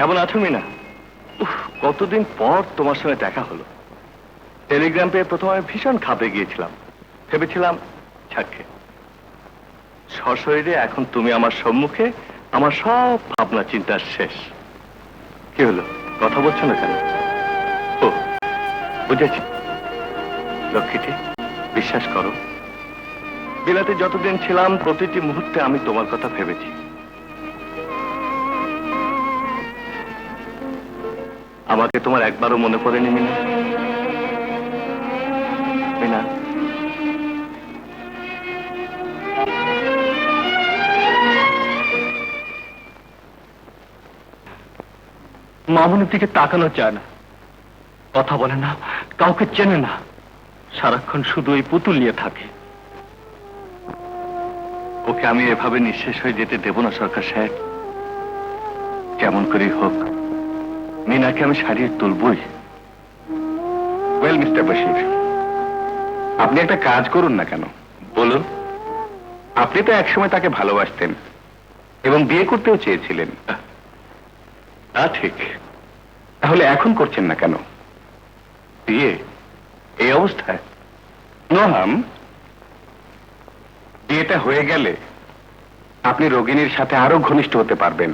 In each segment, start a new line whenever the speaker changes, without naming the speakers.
কেমন আছো মিনা? কতদিন পর তোমার সঙ্গে দেখা হলো। টেলিগ্রাম পেয়ে প্রথমে ভীষণ খাপে গিয়েছিলাম, ভেবেছিলাম ছাড়কে। সশরীরে এখন তুমি আমার সম্মুখে, আমার সব ভাবনা চিন্তার শেষ। কি হলো, কথা বলছো না কেন? ও বুঝেছি লক্ষ্মীটি, বিশ্বাস করো, বিলাতে যতদিন ছিলাম প্রতিটি মুহূর্তে আমি তোমার কথা ভেবেছি। আমাকে তোমার একবারও মনে পড়েনি মিনা? মিনা, মামুনের দিকে তাকানো চায় না, কথা বলে না, কাউকে চেনে না, সারাক্ষণ শুধু এই পুতুল নিয়ে থাকে। ওকে আমি এভাবে নিঃশেষ হয়ে যেতে দেব না সরকার সাহেব। কেমন করে হোক মিনাকে আমি সারিয়ে তুলবই।
ওয়েল মিস্টার বশির, আপনি একটা কাজ করুন না কেন?
বলুন।
আপনি তো একসময় তাকে ভালোবাসতেন এবং বিয়ে করতেও চেয়েছিলেন।
তা ঠিক।
তাহলে এখন করছেন না কেন?
বিয়ে এই অবস্থায়?
নো হাম। বিয়েটা হয়ে গেলে আপনি রোগিণীর সাথে আরো ঘনিষ্ঠ হতে পারবেন।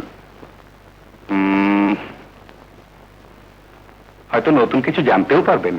হয়তো নতুন কিছু জানতেও পারবেন।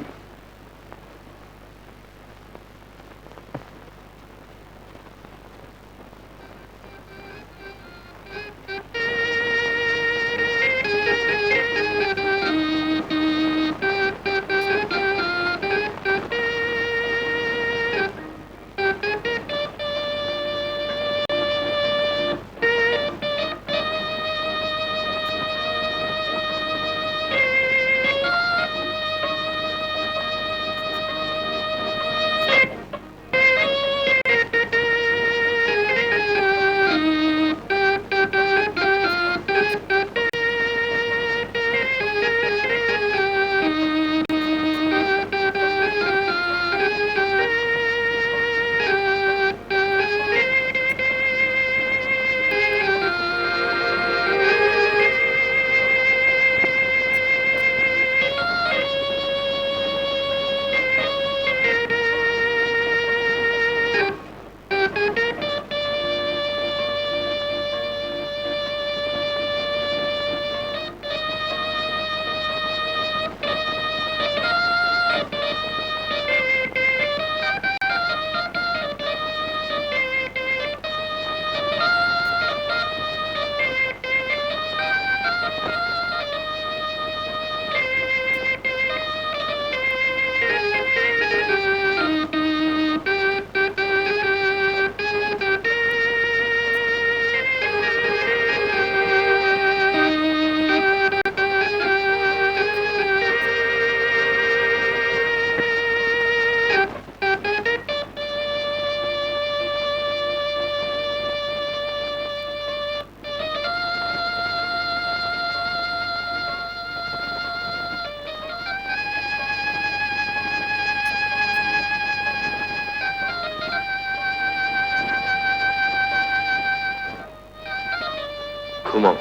ঘুমাও।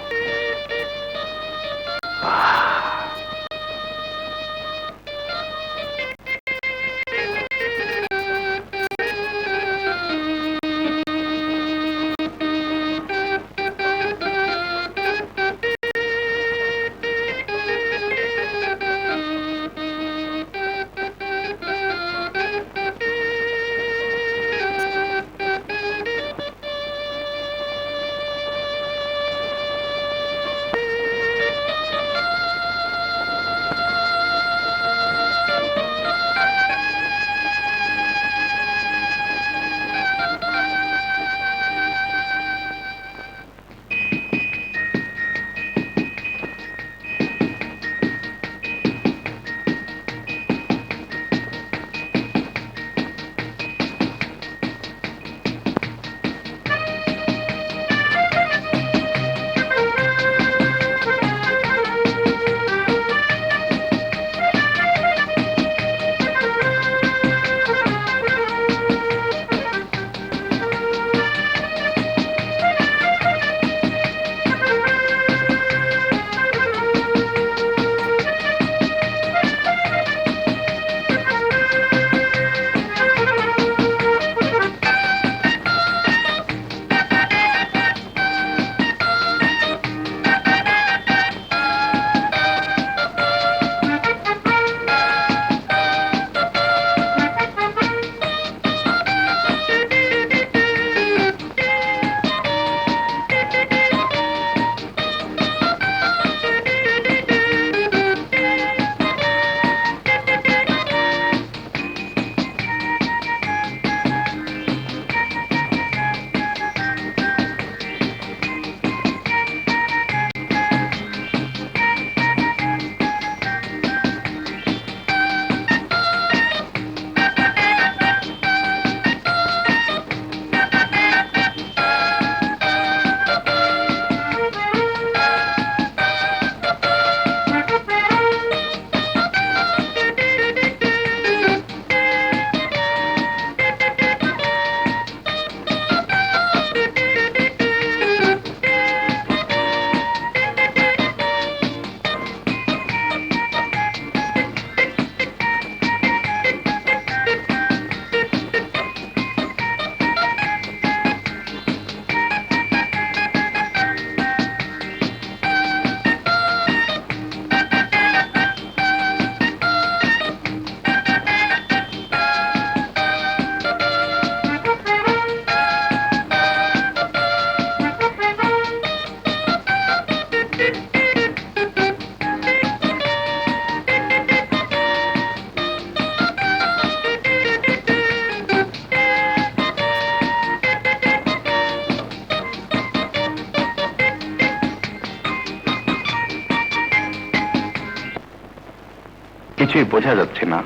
কিছুই বোঝা যাচ্ছে না,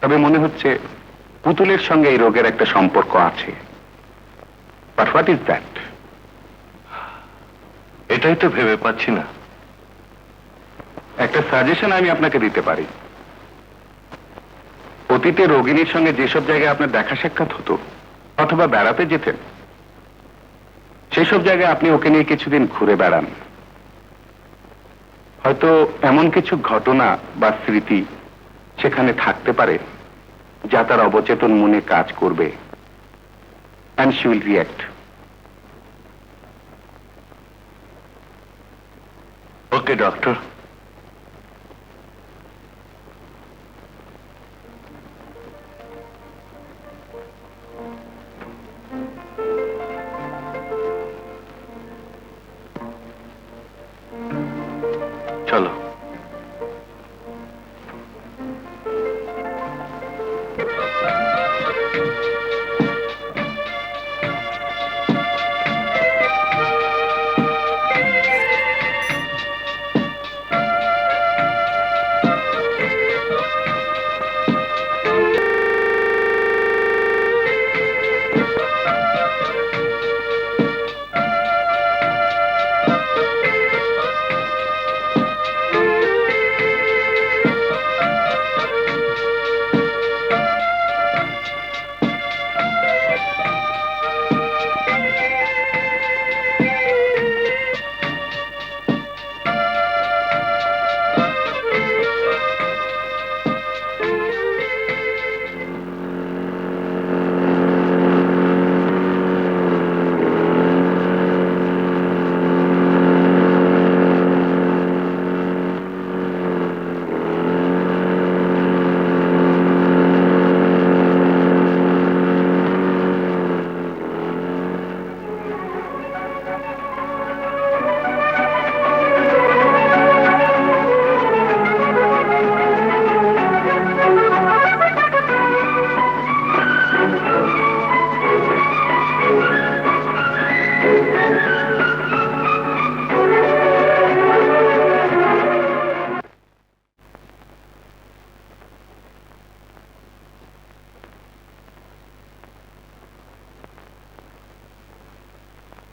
তবে মনে হচ্ছে পুতুলের সঙ্গে এই রোগের একটা সম্পর্ক আছে। But what is that?
এটাই তো ভেবে পাচ্ছি না।
একটা সাজেশন আমি আপনাকে দিতে পারি। অতীতে রোগিণীর সঙ্গে যেসব জায়গায় আপনার দেখা সাক্ষাৎ হতো অথবা বেড়াতে যেতেন, সেই সব জায়গায় আপনি ওকে নিয়ে কিছুদিন ঘুরে বেড়ান। হয়তো এমন কিছু ঘটনা বা স্মৃতি সেখানে থাকতে পারে যা তার অবচেতন মনে কাজ করবে, and she will react.
Okay doctor. চলো।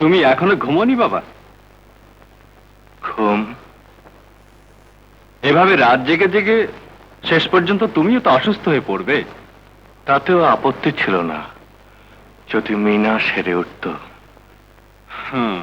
তুমি এখনো ঘুমোনি বাবা?
ঘুম?
এভাবে রাত জেগে জেগে শেষ পর্যন্ত তুমিও তো অসুস্থ হয়ে পড়বে।
তাতেও আপত্তি ছিল না যদি মিনা সেরে উঠত।
হুম।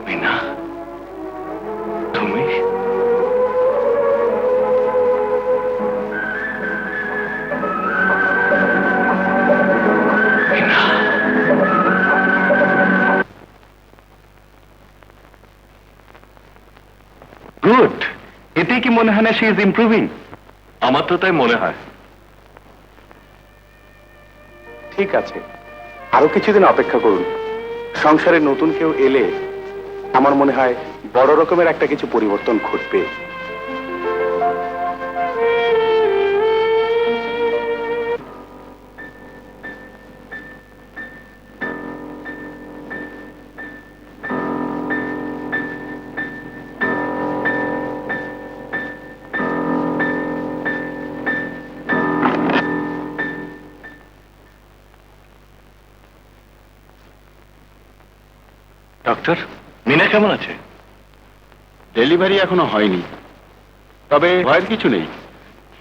মিনা, তুমি? মিনা,
গুড। এতেই কি মনে হয় না শি ইজ ইমপ্রুভিং?
আমার তো তাই মনে হয়।
ঠিক আছে, আরো কিছুদিন অপেক্ষা করুন। সংসারে নতুন কেউ এলে আমার মনে হয় বড় রকমের একটা কিছু পরিবর্তন ঘটবে।
ডক্টর, মিনা কেমন আছে?
ডেলিভারি এখনো হয়নি, তবে ভয়ের কিছু নেই।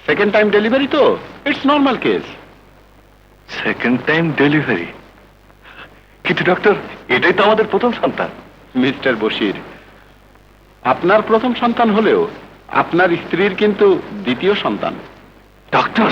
সেকেন্ড টাইম ডেলিভারি তো, it's normal case.
Second time delivery? কিন্তু ডক্টর, এটাই তো আমাদের প্রথম সন্তান।
মিস্টার বশির, আপনার প্রথম সন্তান হলেও আপনার স্ত্রীর কিন্তু দ্বিতীয় সন্তান।
ডক্টর,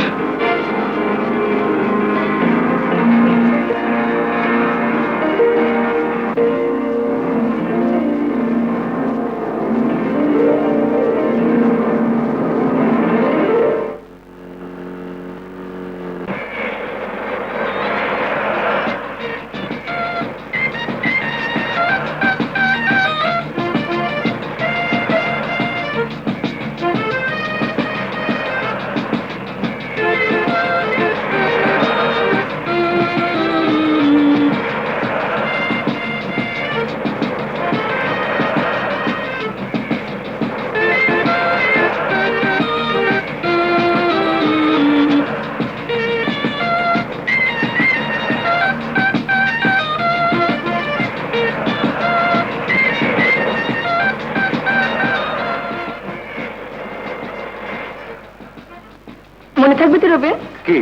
মনে থাকবে তো রবে?
কি?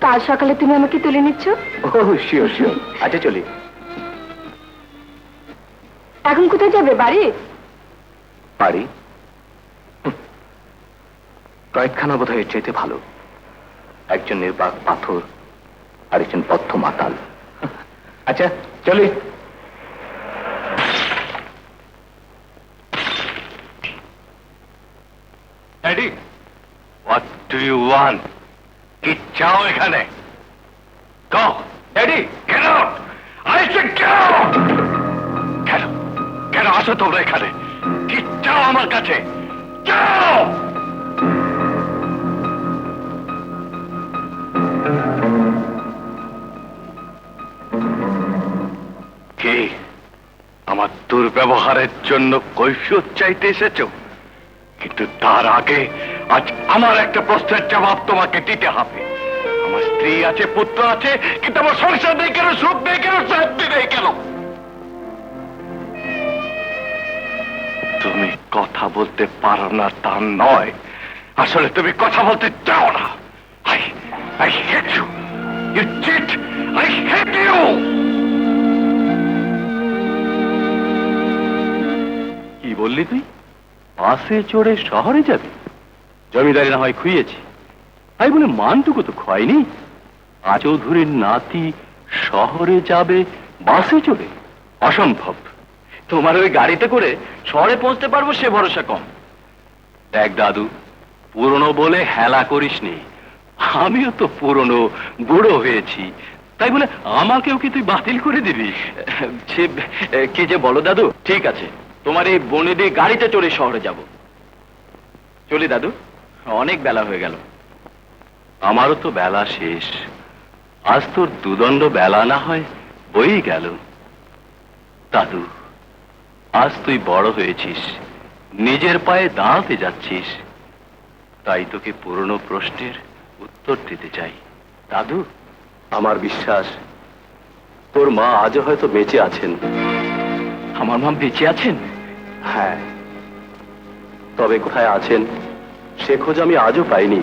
কাল সকালে তুমি আমাকে তুলে নিচ্ছ।
ও শিওর শিওর। আচ্ছা চলি।
এখন কোথায় যাবে? বাড়ি?
পারি।
কয়েকখানা বোধহয় এর চাইতে ভালো। একজন নির্বাক পাথর, আরেকজন বদ্ধ মাতাল।
আচ্ছা চলি।
Daddy, what do you want? কি চাও এখানে? Go daddy, get out! I say get out! কেন কেন আসো তোমরা এখানে? কি চাও আমার কাছে? চাও! কি আমার দুর্ব্যবহারের জন্য কৈফিয়ত চাইতে এসেছো? কিন্তু তার আগে আজ আমার একটা প্রশ্নের জবাব তোমাকে দিতে হবে। আমার স্ত্রী আছে, পুত্র আছে, কিন্তু আমার সংসার নেই কেন, সুখ নেই কেন, শান্তি নেই কেন? তুমি কথা বলতে পারো না তা নয়, আসলে তুমি কথা বলতে চাও না। I hate you. You cheat. I hate you. কি বললি তুই? বাসে চড়ে শহরে যাবি? জমিদারি না হয় খুইয়েছি, তাই বলে মানটুকু তো খয়নি। চৌধুরীর নাতি শহরে যাবে বাসে চড়ে? অসম্ভব। তোমার ওই গাড়িতে করে শহরে পৌঁছতে পারবো সে ভরসা কম। দেখ দাদু, পুরনো বলে হেলা করিস নি। আমিও তো পুরনো, বুড়ো হয়েছি, তাই বলে আমাকেও কি তুই বাতিল করে দিবি? কি যে বলো দাদু। ঠিক আছে, তোমার এই বনে দিয়ে গাড়িতে চড়ে শহরে যাব। চলি দাদু, অনেক বেলা হয়ে গেল। আমারও তো বেলা শেষ। আজ তোর দুদণ্ড বেলা না হয় বই গেল। দাদু, আজ তুই বড় হয়েছিস, নিজের পায়ে দাঁড়াতে যাচ্ছিস, তাই তোকে পুরনো প্রশ্নের উত্তর দিতে চাই। দাদু, আমার বিশ্বাস তোর মা আজও হয়তো বেঁচে আছেন। আমার মা বেঁচে আছেন? হ্যাঁ, তবে কোথায় আছেন সে খোঁজ আমি আজও পাইনি।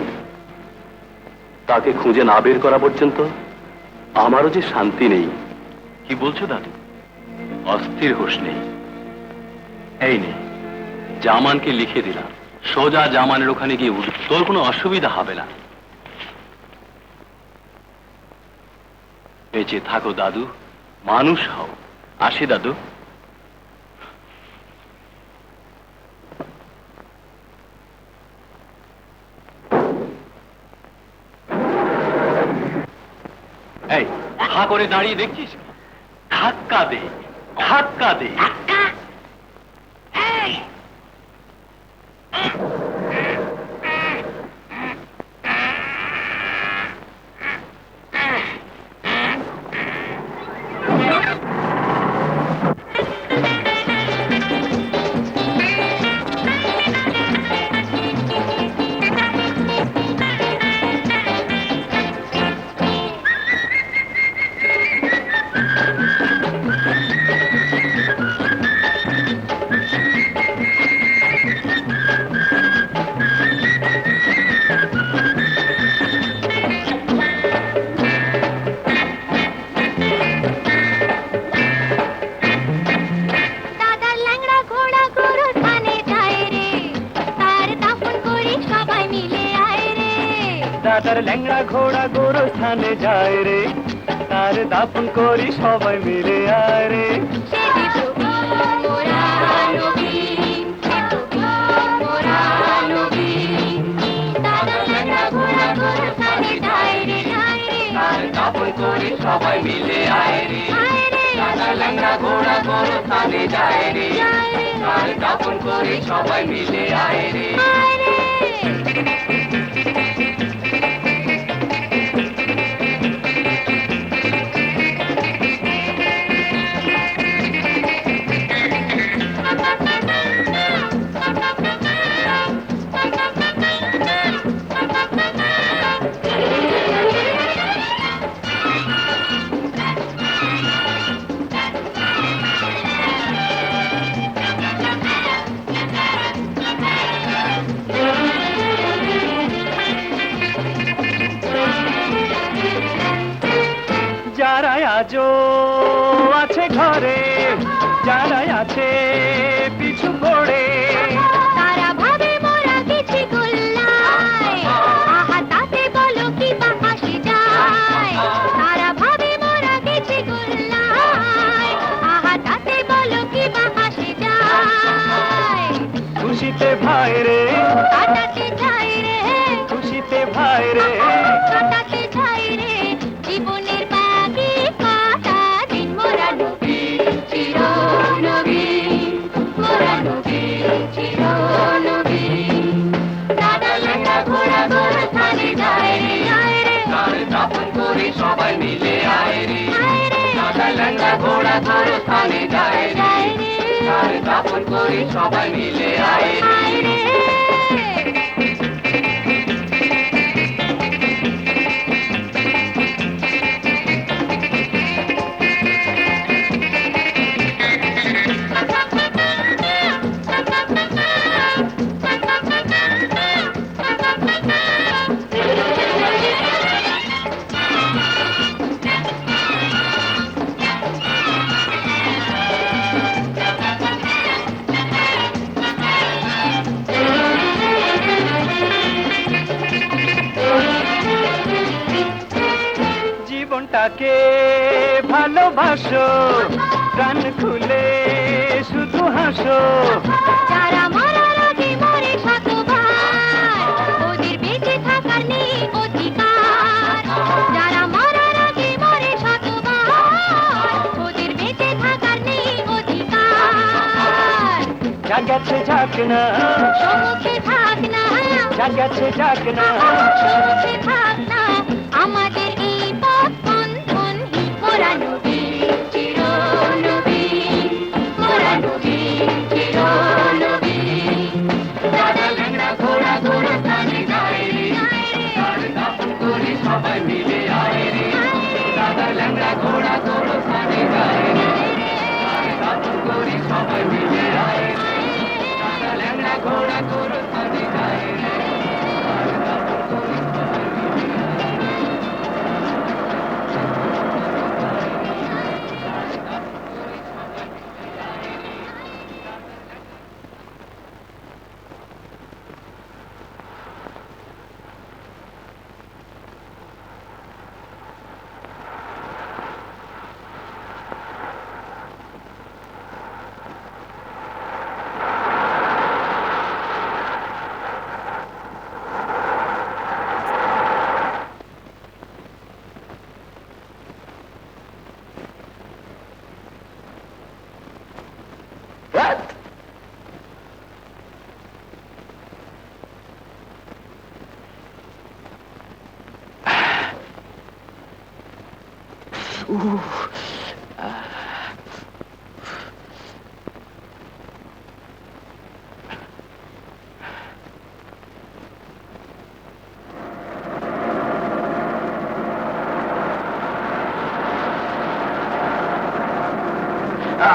তাকে খুঁজে না বের করা পর্যন্ত আমারও যে শান্তি নেই। কি বলছো দাদু? অস্থির হোস নেই। এই নে, জামানকে লিখে দিলাম, সোজা জামানের ওখানে গিয়ে উঠ, তোর কোনো অসুবিধা হবে না। বেঁচে থাকো দাদু, মানুষ হও। আসি দাদু। এই হা করে দাঁড়িয়ে দেখছিস? ধাক্কা দে, ধাক্কা দে।
দাদার ল্যাংড়া ঘোড়া গোরস্থানে যায় রে, তার দাফন করি সবাই মিলে আয় রে। দাফন করি সবাই মিলে আয় রে, দাদার ল্যাংড়া ঘোড়া গোরস্থানে যায় রে, তার দাফন করি সবাই মিলে আয় রে। যারা আজও আছে ঘরে, যারা আছে পিছু পড়ে,
তারা ভাবে মোরা কিছু গোল্লায়, আহা তাতে বলো কি বা হাসি যায়। তারা ভাবে মোরা কিছু গোল্লায়, আহা তাতে বলো কি বা হাসি যায়।
খুশিতে ভাই রে,
কাটাতে যাই রে,
খুশিতে ভাই রে,
কাটাতে যাই রে, জীবনের বাকি কটা দিন মোরা নবীন চিরনবীন, মোরা নবীন চিরনবীন। দাদা ল্যাংড়া ঘোড়া গোরস্থানে যায় রে,
তার দাফন করি সবাই মিলে আয় রে, দাদা ল্যাংড়া ঘোড়া গোরস্থানে যায় রে, তার দাফন করি সবাই মিলে আয় রে। জীবনটাকে ভালোবাসো, গান খুলে শুধু হাসো।
যারা মরার আগে মরে শতবার, ওদের বেঁচে থাকার নেই অধিকার। যারা মরার আগে মরে শতবার, ওদের বেঁচে থাকার নেই অধিকার।
যা গেছে যাক না,
সমুখে থাক না,
যা গেছে যাক না,
সমুখে থাক না, আমাদের এই পথ বন্ধনহীন। মোরা নবীন চিরনবীন, মোরা নবীন চিরনবীন। দাদা ল্যাংড়া ঘোড়া গোরস্থানে যায় রে,
তার দাফন করি সবাই মিলে আয় রে, দাদা ল্যাংড়া ঘোড়া গোরস্থানে যায় রে, তার দাফন করি সবাই মিলে আয় রে, দাদা ল্যাংড়া ঘোড়া গোরস্থানে যায় রে, তার দাফন করি সবাই মিলে আয় রে।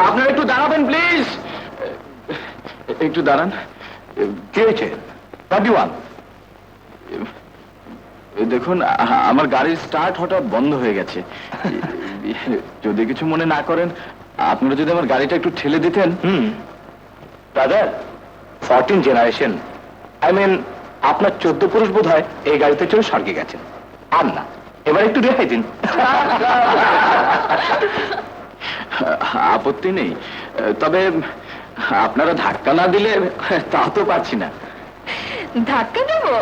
আপনারা একটু দাঁড়াবেন প্লিজ, একটু দাঁড়ান।
কি হয়েছে?
31 দেখুন, আমার গাড়ির স্টার্ট হঠাৎ বন্ধ হয়ে গেছে। যদি কিছু মনে না করেন, আপনারা যদি আমার গাড়িটা একটু ঠেলে দিতেন।
ব্রাদার, 14 জেনারেশন, I mean আপনার 14 পুরুষ বোধ হয় এই গাড়িতে চড়ে স্বর্গে গেছেন। আর না, এবার একটু রেহাই দিন। আপত্তি নেই, তবে আপনারা ধাক্কা না দিলে তা তো পারছি না।
ধাক্কা দেবো?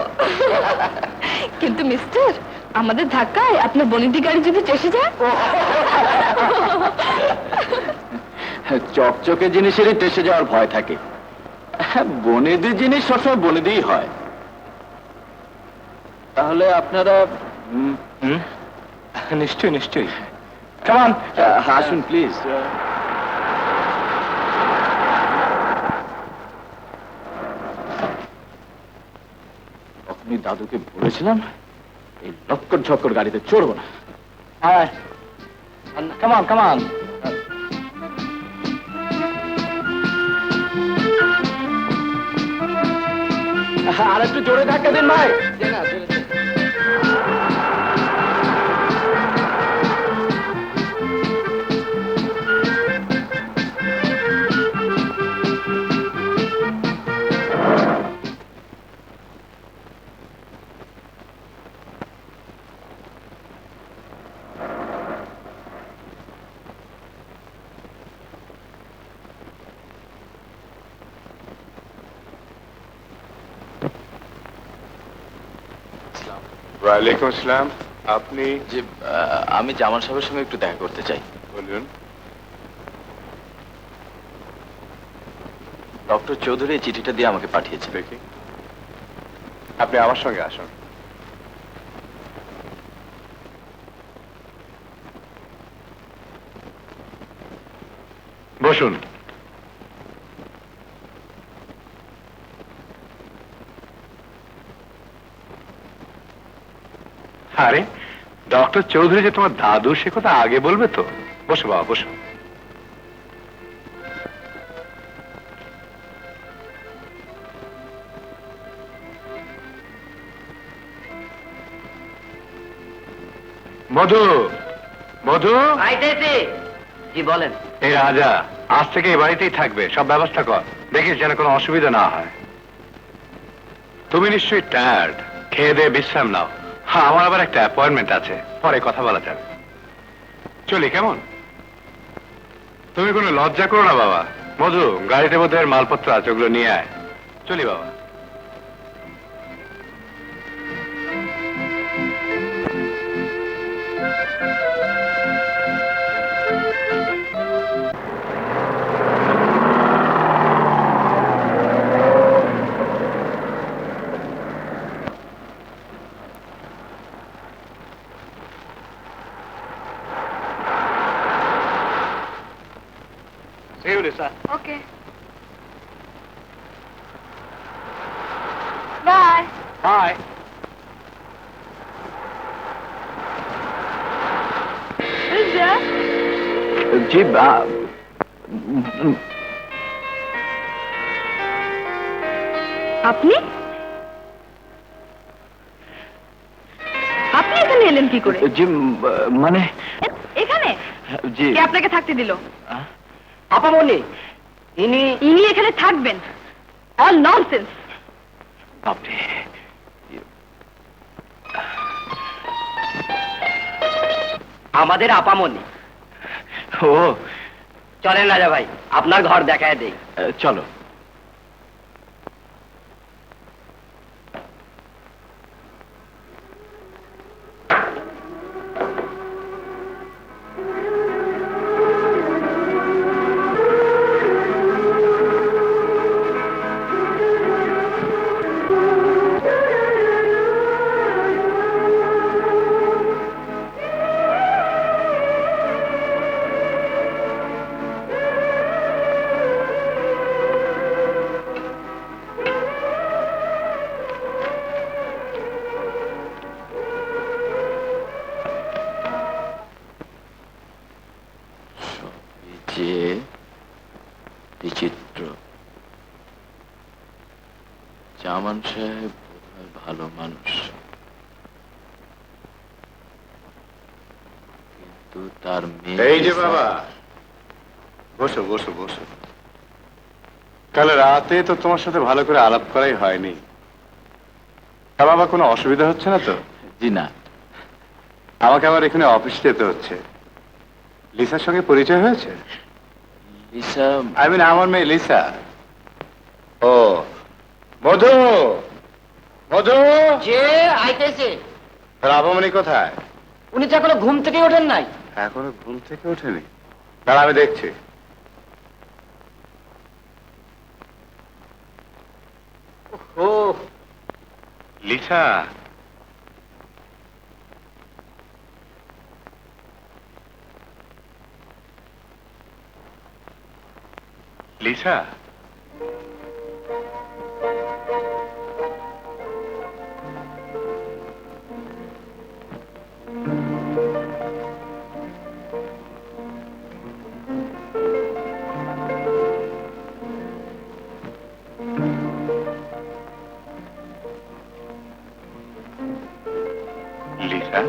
কিন্তু মিস্টার, আমাদের ধাক্কায় আপনার বনিদি গাড়ি যদি চেষে যায়?
চকচকে জিনিসেরই টেসে যাওয়ার ভয় থাকে। বনেদি জিনিস সবসময় বনেদিই হয়। তাহলে আপনারা নিশ্চয়ই নিশ্চয়ই কেমন আসুন প্লিজ। আপনি দাদুকে বলেছিলাম এই লক্কর ঝক্কর গাড়িতে চড়বো না। কেমন কেমন আর একটু জোরে ধাক্কা দিন ভাই।
ওয়ালাইকুম আসসালাম। আপনি?
জি, আমি জামান সাহেবের সঙ্গে একটু দেখা করতে চাই।
বলুন।
ডক্টর চৌধুরী এই চিঠিটা দিয়ে আমাকে পাঠিয়েছে।
দেখি, আপনি আমার সঙ্গে আসুন। বসুন। আরে, ডক্টর চৌধুরী যে তোমার দাদু, সে কথা আগে বলবে তো। বসো বাবা, বসো। মধু, মধু।
জি বলেন।
এই রাজা আজ থেকে এই বাড়িতেই থাকবে, সব ব্যবস্থা কর, দেখিস যেন কোনো অসুবিধা না হয়। তুমি নিশ্চয়ই টায়ার্ড, খেয়ে দিয়ে বিশ্রাম নাও। হ্যাঁ, আমার আবার একটা অ্যাপয়েন্টমেন্ট আছে, পরে কথা বলা যাবে। চলি কেমন? তুমি কোনো লজ্জা করো না বাবা। মধু, গাড়িতে বোধহয় মালপত্র আছে, ওগুলো নিয়ে আয়। চলি বাবা। See you, Lisa.
Okay, bye.
Bye.
জি,
আপনি আপনি এখানে এলেন কি করে?
জি, মানে
এখানে
জি।
কে আপনাকে থাকতে দিল?
আপামনি, ইনি
ইনি এখানে থাকবেন? All nonsense.
আপনি
আমাদের আপামনি।
ও,
চলেন রাজা ভাই, আপনার ঘর দেখায় দেই।
চলো। যে বিচিত্র, জামান সাহেব বোধহয় ভালো মানুষ, কিন্তু তার মেয়ে।
এই যে বাবা, বসো বসো বসো। কাল রাতে তো তোমার সাথে ভালো করে আলাপ করাই হয়নি।
তা বাবা কোনো অসুবিধা হচ্ছে না তো?
জি না।
আমাকে আবার এখানে অফিস যেতে হচ্ছে। লিসার সঙ্গে পরিচয় হয়েছে?
লিসা
আই মিন আমার মেয়ে লিসা। ও মধু, মধু,
যে আইতেছে
তোর আপামনি কোথায়?
উনি তো এখনো ঘুম থেকে ওঠেন নাই।
এখনো ঘুম থেকে ওঠেনি? দাঁড়া আমি দেখছি।
ও
লিসা, লিসা, লিসা,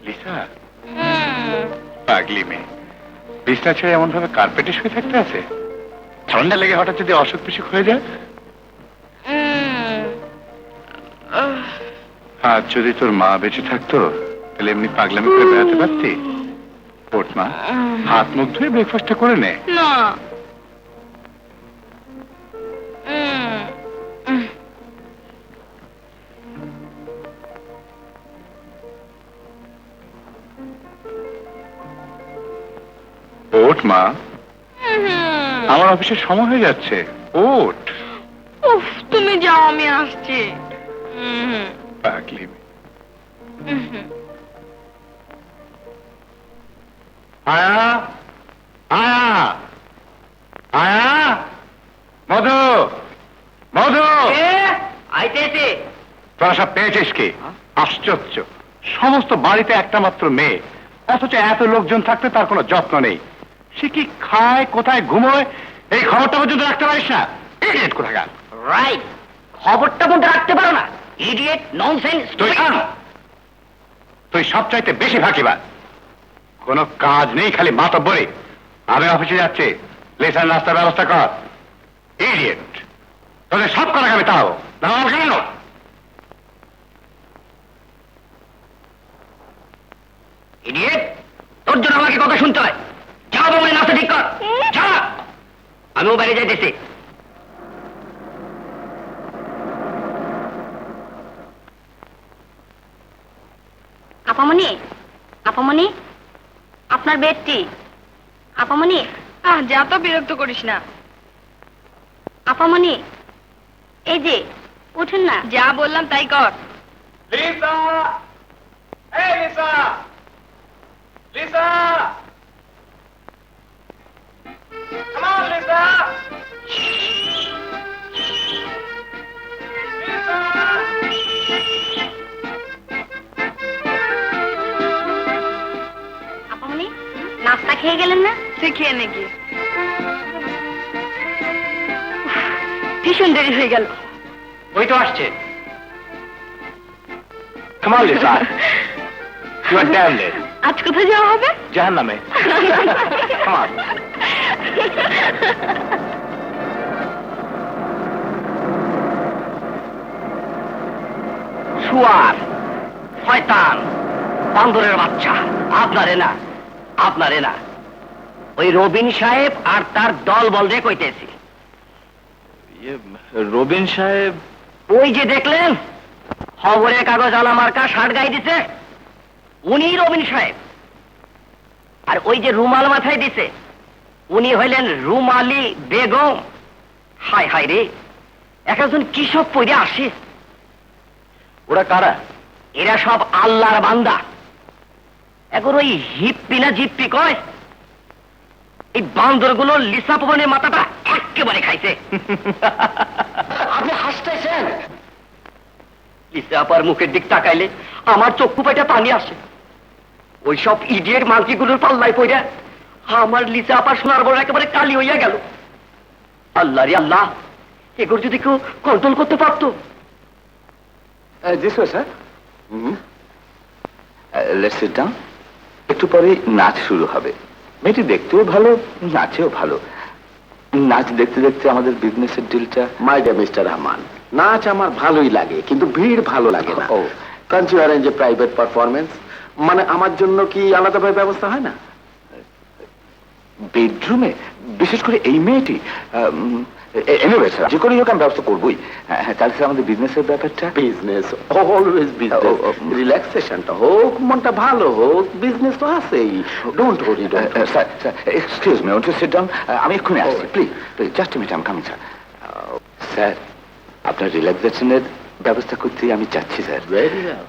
লিসা, পাগলি মেয়ে, বিছনা ছেড়ে এমন ভাবে কার্পেটে শুয়ে থাকতে আছে? ঠান্ডা লেগে হঠাৎ যদি অসুখ বিসুখ হয়ে যায়? আর যদি তোর মা বেঁচে থাকতো তাহলে এমনি পাগলামি করে বেড়াতে পারতি? ওঠ মা, হাত মুখ ধুয়ে ব্রেকফাস্টটা করে নে।
না
ওঠ মা, আমার অফিসের সময় হয়ে যাচ্ছে। ওঠ।
উফ, তুমি যাও, আমি আসছি।
পাগলি মেয়ে। আয়া, আয়া, আয়া, মধু, মধু,
আইতেছে।
তোরা সব পেয়েছিস কি? আশ্চর্য, সমস্ত বাড়িতে একটা মাত্র মেয়ে, অথচ এত লোকজন থাকতে তার কোনো যত্ন নেই। সে কি খায়, কোথায় ঘুমোয়, এই খবরটা পর্যন্ত রাখতে পারিস না? ইডিয়েট কোথাকার।
রাইট, খবরটা মধ্যে রাখতে পারো না। Idiot, nonsense.
তুই তুই সবচাইতে বেশি ফাঁকিবাজ। কোনো কাজ নেই, খালি মাতব্বরি। আমি অফিসে যাচ্ছি, লেসার নাস্তার ব্যবস্থা কর। ইডিয়েট, তোদের সব করা আমি তাও না কেন?
ইডিয়েট, তোর জন্য আমাকে কথা শুনতে হয়। যাও বাবা, নাস্তা ঠিক কর। যা, আমিও বাইরে যাইতেছি।
আপামনি, আপামনি, আপনার বেডটি। আপামনি,
যা তো, বিরক্ত করিস না।
আপামনি, এই যে উঠুন না।
যা বললাম তাই কর।
লিসা, এই Lisa, Lisa, come on, Lisa, Lisa.
আপামনি, নাস্তা খেয়ে গেলেন না?
তুই খেয়ে নাকি? ভীষণ দেরি হয়ে গেল।
ওই তো আসছে।
Come on, Lisa. You are damn late.
আজ কোথায় যাওয়া হবে?
জাহান্নামে। Come on.
শুয়ার, শয়তান, বান্দরের বাচ্চা। আপনারে না, আপনারে না, ওই রবিন সাহেব আর তার দল বলরে কইতেছি।
রবিন সাহেব?
ওই যে দেখলেন খবরের কাগজ আলা মার্কা শার্ট গায়ে দিছে, উনি রবিন সাহেব। আর ওই যে রুমাল মাথায় দিছে, উনি হইলেন রুমালি বেগম। হায় হায় রে, একজন কি সব পড়ে আসে।
ওরা কারা?
এরা সব আল্লাহর বান্দা। এখন ওই হিপ্পি না জিপ্পি কয়, এই বান্দরগুলো লিসা পবনের মাথাটা একেবারে খাইছে। আপনি হাসতেছেন? লিসা আপার মুখের দিক তাকাইলে আমার চক্ষু পাইটা পানি আসে। ওই সব ইডিয়েট মাংকিগুলোর পাল্লায় পড়া আমার লিসা আপার সোনার বড় একেবারে কালি হইয়া গেল। আল্লাহ রে আল্লাহ, এগুলো যদি কেউ কন্ট্রোল করতে পারতো।
জি স্যার। Let's sit down. একটু পরে নাচ শুরু হবে। মেয়েটি দেখতেও ভালো, নাচেও ভালো। নাচ দেখতে দেখতে আমাদের বিজনেসের ডিলটা।
My dear Mr. Rahman,
নাচ আমার ভালোই লাগে, কিন্তু ভিড় ভালো লাগে না। ও, can't you arrange a private performance? মানে আমার জন্য কি আলাদাভাবে ব্যবস্থা হয় না? বেডরুমে, বিশেষ করে এই মেয়েটি? এনিওয়ে স্যার, যে কোনো হোক আমি ব্যবস্থা করবোই। হ্যাঁ, তাহলে স্যার আমাদের বিজনেসের ব্যাপারটা? Business, always business. রিল্যাক্সেশনটা হোক, মনটা ভালো হোক, বিজনেস তো আছেই। Don't worry. Sir, excuse me, won't you sit down? আমি এক্ষুনি আসছি, please please, just minute, I am coming sir. Sir, আপনার রিল্যাক্সেশনের ব্যবস্থা করতে আমি চাচ্ছি স্যার। Very well.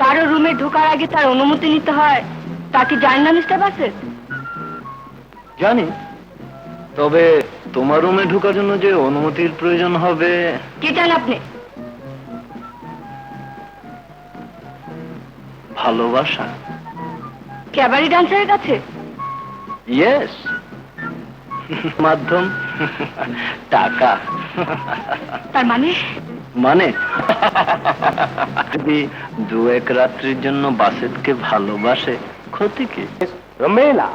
কারো রুমে ঢোকার আগে তার অনুমতি নিতে হয়, তা কি জানেন না মিস্টার বাসেট?
জানি, তবে তোমার রুমে ঢোকার জন্য যে অনুমতির প্রয়োজন হবে।
কি চান আপনি?
ভালোবাসা।
ক্যাবারি ডান্সারের কাছে?
ইয়েস। মাধ্যম টাকা।
তার মানে?
মানে যদি দু এক রাত্রির জন্য বাসেটকে ভালোবাসে, ক্ষতি কি?
রমেলা,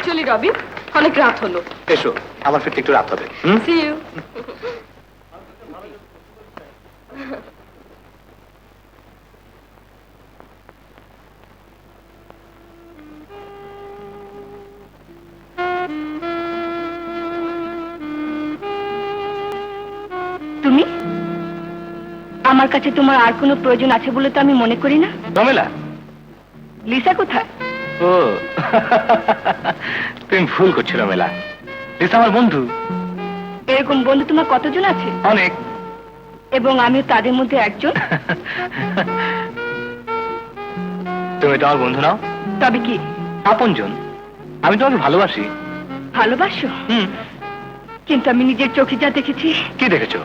চলি রবি, অনেক রাত হলো।
এসো, আমার ফিরতে একটু রাত হবে।
See you. আমার কাছে তোমার আর কোনো প্রয়োজন আছে বলে তো আমি মনে করি না।
রমেলা,
লিসা কোথায়?
ও তুমি ভুল করছো রমেলা, লিসা আমার বন্ধু।
এরকম বন্ধু তোমার কতজন আছে?
অনেক।
এবং আমিও তাদের মধ্যে একজন।
তুমি তো আমার বন্ধু নাও।
তবে কি?
আপনজন। আমি তোমাকে ভালোবাসি।
ভালোবাসো?
হুম।
কিন্তু আমি নিজের চোখে যা দেখেছি।
কি দেখেছো?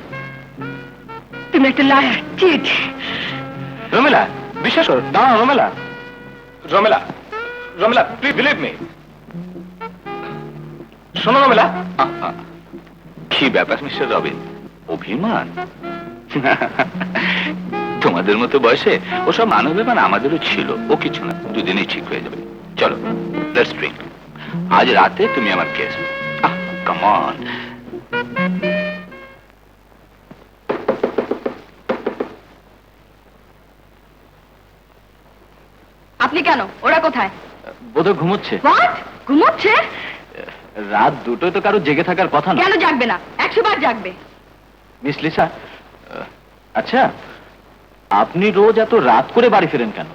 তুমি একটা লায়ার, চিট।
রমেলা, বিশ্বাস করো। দাঁড়াও Ramela, Ramela, Ramela, please believe me. শোনো রমেলা।
কি ব্যাপার মিস্টার রবিন, অভিমান? তোমাদের মতো বয়সে ওসব মানবাভিমান আমাদেরও ছিল। ও কিছু না, দুদিনেই ঠিক হয়ে যাবে। চলো, লেটস ড্রিঙ্ক। আজ রাতে তুমি আমার গেস্ট। Come on.
আপনি কেন? ওরা কোথায়?
বোধহয় ঘুমোচ্ছে।
হোয়াট? ঘুমোচ্ছে?
রাত দুটোয় তো কারো জেগে থাকার কথা না।
কেন জাগবে না? 100 বার জাগবে।
মিস লিসা, আচ্ছা আপনি রোজ এত রাত করে বাড়ি ফেরেন কেন?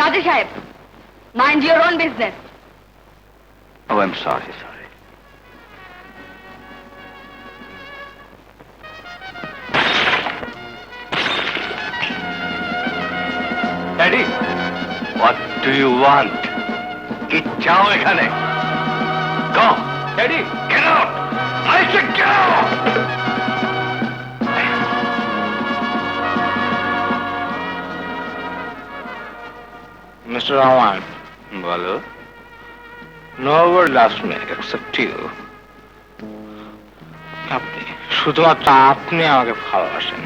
রাজা সাহেব, mind your own business.
Oh I am sorry, sorry.
Daddy, what do you want? কি চাও এখানে? Go daddy, get out! I say get out! Mister Rahman,
বলো।
nobody loves me except you. আপনি, শুধুমাত্র আপনি আমাকে ভালোবাসেন।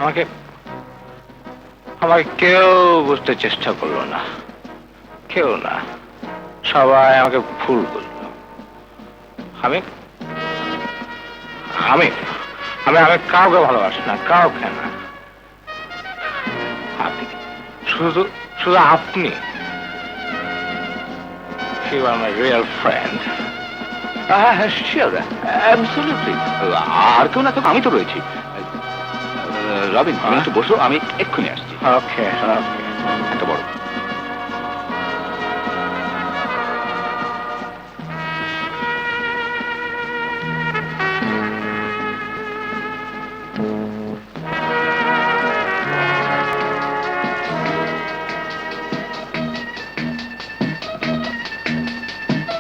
আমাকে আমাকে কেউ বুঝতে চেষ্টা করলো না, কেউ না। সবাই আমাকে ভুল বলল। আমি আমি আমি আমি কাউকে ভালোবাসি না, কাউকে না। আপনি, শুধু শুধু আপনি। You are my real friend.
হ্যাঁ, শিওর, অ্যাবসলিউটলি। আর কেউ না, তো আমি তো রয়েছি। রবিন, তুমি একটু বসো, আমি এক্ষুনি আসছি।
Okay, okay.
একটা বড়।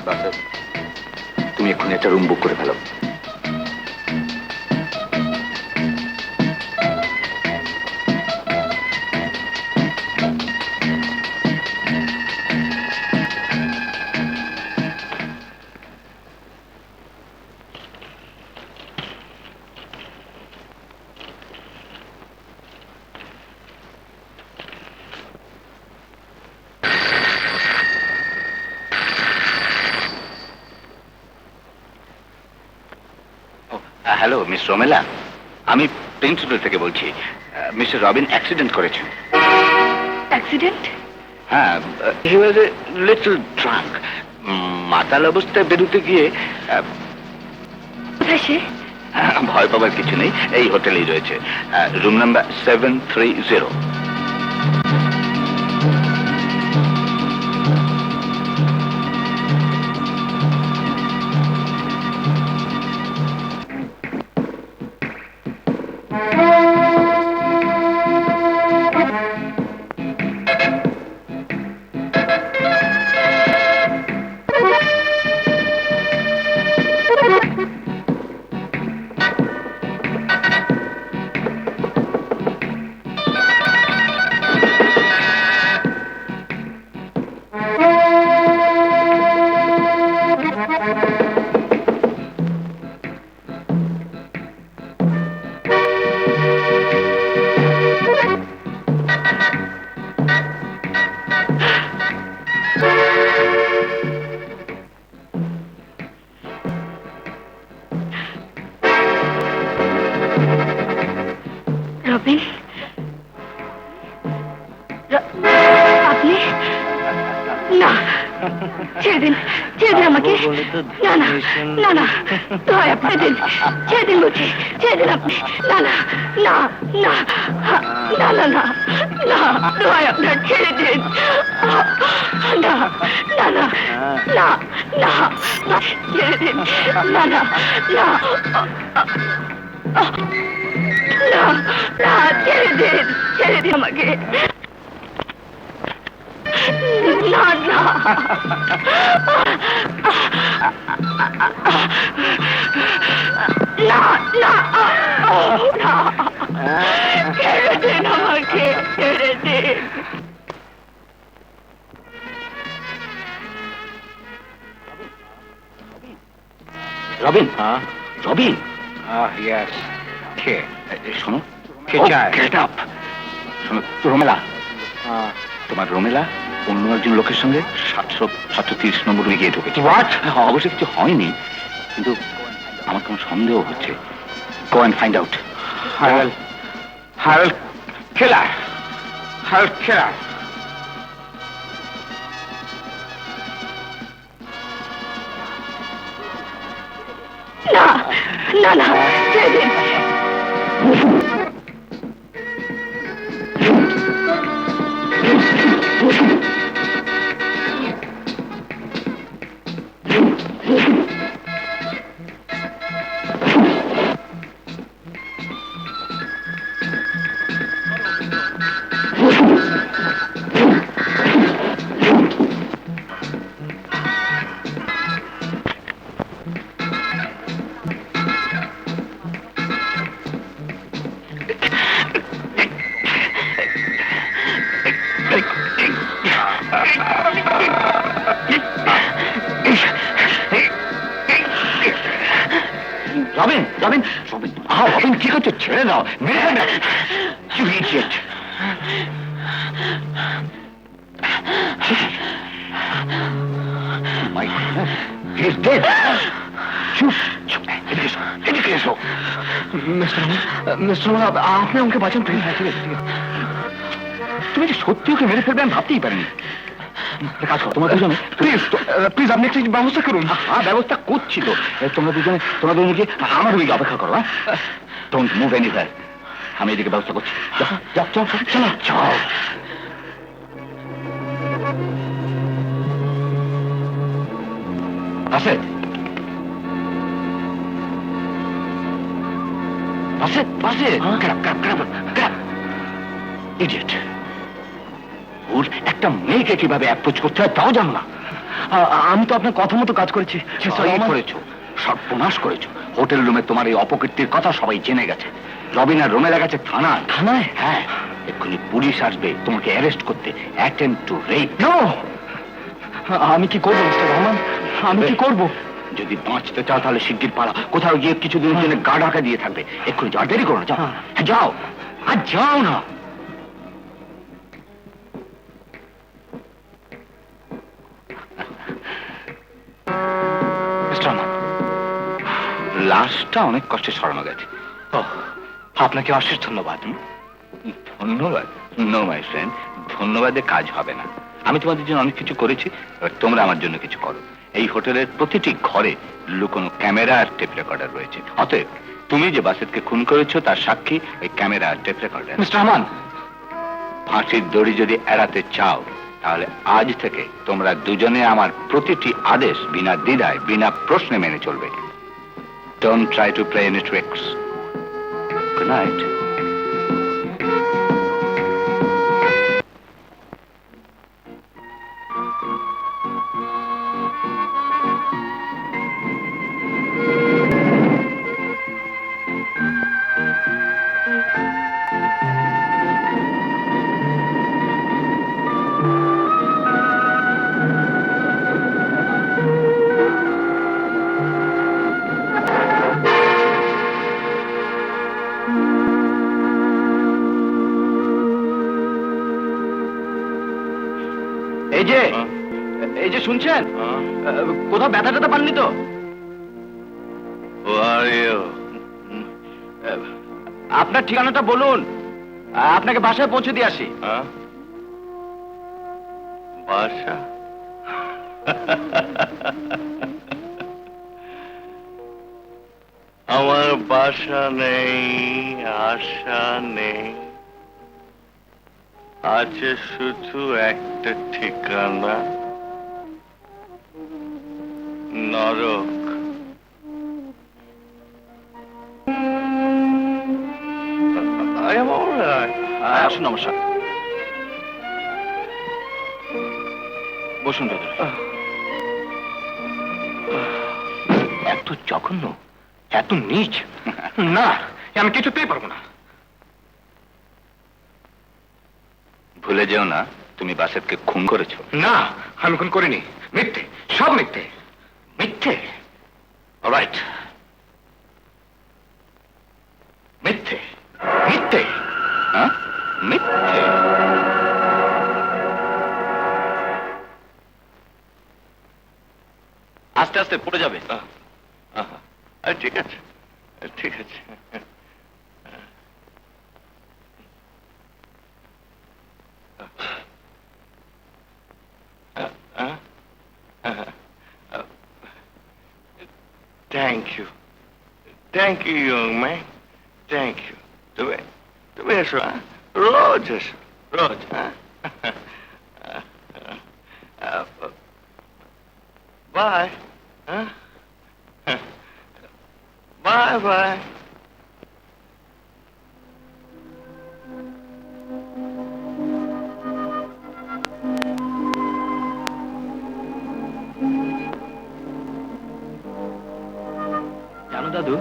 বাসা, তুমি এক্ষুনি একটা রুম বুক করে ফেলো। হ্যালো, মিস রমেলা, আমি প্রিন্স হোটেল থেকে বলছি। মিস্টার রবিন অ্যাক্সিডেন্ট করেছেন।
অ্যাক্সিডেন্ট?
হ্যাঁ, হি ওয়াজ এ লিটল ড্রাঙ্ক। মাতাল অবস্থায় বেরোতে গিয়ে
কোথায় সে?
ভয় পাবার কিছু নেই, এই হোটেলেই রয়েছে, রুম নাম্বার 730।
ছেড়ে দিন আমাকে। না না না না, দয়া আপনি দিন, ছেড়ে দিন বলছি, ছেড়ে দিন আপনি। না না না না না না না না, দয়া আপনার, ছেড়ে দিন। না না না না না না, ছেড়ে দিন। না না না না না, ছেড়ে দিন আমাকে। না না না না না, ছেড়ে দিন আমাকে, ছেড়ে দিন।
রবিন, রবিন,
ইয়েস কে
শোনো,
কে চায়?
Get up. শোনো, রোমেলা, তোমার রোমেলা অন্য একজন লোকের সঙ্গে 730 নম্বর রুমে গিয়ে ঢুকেছে। অবশ্য কিছু হয়নি, কিন্তু আমার কোনো সন্দেহ হচ্ছে। Go and find out.
I'll kill her. I'll kill her.
না না না, ছেড়ে দিন।
রবিন, রবিন, রবিন, রবিন, কি করছো? ছেড়ে দাও, মেরে ফেলবে। You idiot. My goodness, he's dead. চুপ, চুপ, এদিকে এসো, এদিকে এসো। মিস্টার আপনি আমাকে বাঁচান, প্লিজ। তুমি যে সত্যি ওকে মেরে ফেলবে আমি ভাবতেই পারিনি। কাজ করো, তোমরা দুজনে, প্লিজ আপনি একটা ব্যবস্থা করুন। হ্যাঁ, ব্যবস্থা করছি তো। তোমরা দুজনে কি আমার ওই অপেক্ষা করো। ডোন্ট মুভ এনিওয়্যার, আমি এদিকে ব্যবস্থা করছি। যাও যাও চলো, যাও। বাসেট, বাসেট, বাসেট, ইডিয়েট। ওর একটা মেয়েকে কিভাবে অ্যাপ্রোচ করতে হয় তাও জানো না। আমি তো আপনার কথা মতো কাজ করেছি। করেছো, সর্বনাশ করেছো। হোটেল রুমে তোমার এই অপকীর্তির কথা সবাই জেনে গেছে। রবিন আর রোমেলা গেছে থানায়। থানায়? হ্যাঁ, এক্ষুনি পুলিশ আসবে তোমাকে অ্যারেস্ট করতে। Attempt to rape. আমি কি করবো মিস্টার রহমান, আমি কি করবো? যদি বাঁচতে চাও তাহলে শিগগির পালা। কোথাও গিয়ে কিছুদিনের জন্য গা ঢাকা দিয়ে থাকবে। এক্ষুনি যাও, দেরি করো না, যাও। হ্যাঁ, যাও, আর যাও না। লাশটা অনেক কষ্টে সরানো গেছে। আপনাকে অশেষ ধন্যবাদ। ধন্যবাদ? নো মাই ফ্রেন্ড, ধন্যবাদে কাজ হবে না। আমি তোমাদের জন্য অনেক কিছু করেছি, এবার তোমরা আমার জন্য কিছু করো। এই হোটেলের প্রতিটি ঘরে লুকোনো ক্যামেরা আর টেপ রেকর্ডার রয়েছে। অতএব তুমি যে বাসেটকে খুন করেছো তার সাক্ষী ওই ক্যামেরা আর টেপ রেকর্ডার। মিস্টার রহমান, ফাঁসির দড়ি যদি এড়াতে চাও তাহলে আজ থেকে তোমরা দুজনে আমার প্রতিটি আদেশ বিনা দ্বিধায়, বিনা প্রশ্নে মেনে চলবে। Don't try to play any tricks. Good night. এই যে শুনছেন, কোথাও ব্যথা ট্যাথা পাননি তো? আপনার ঠিকানাটা বলুন, আপনাকে বাসায় পৌঁছে দিয়ে আসি।
বাসা? আমার বাসা নেই, আশা নেই, আছে শুধু একটা ঠিকানা, নরক। I am all right.
আসুন আমার সাথে বসুন দাদা।
এত জঘন্য, এত নীচ, না আমি কিছুতেই পারবো না।
ভুলে যেও না তুমি বাসেতকে খুন করেছো।
না, আমি খুন করিনি, মিথ্যে, সব মিথ্যে, মিথ্যে। অলরাইট, মিথ্যে, মিথ্যে,
হ্যাঁ মিথ্যে? আস্তে আস্তে পড়ে যাবে।
ঠিক আছে, ঠিক আছে। Thank you. Thank you, young man. Thank you. তুমি এসো, হ্যাঁ? রোজ এসো, রোজ, হ্যাঁ? বাই, হ্যাঁ? Bye bye.
জানো দাদু,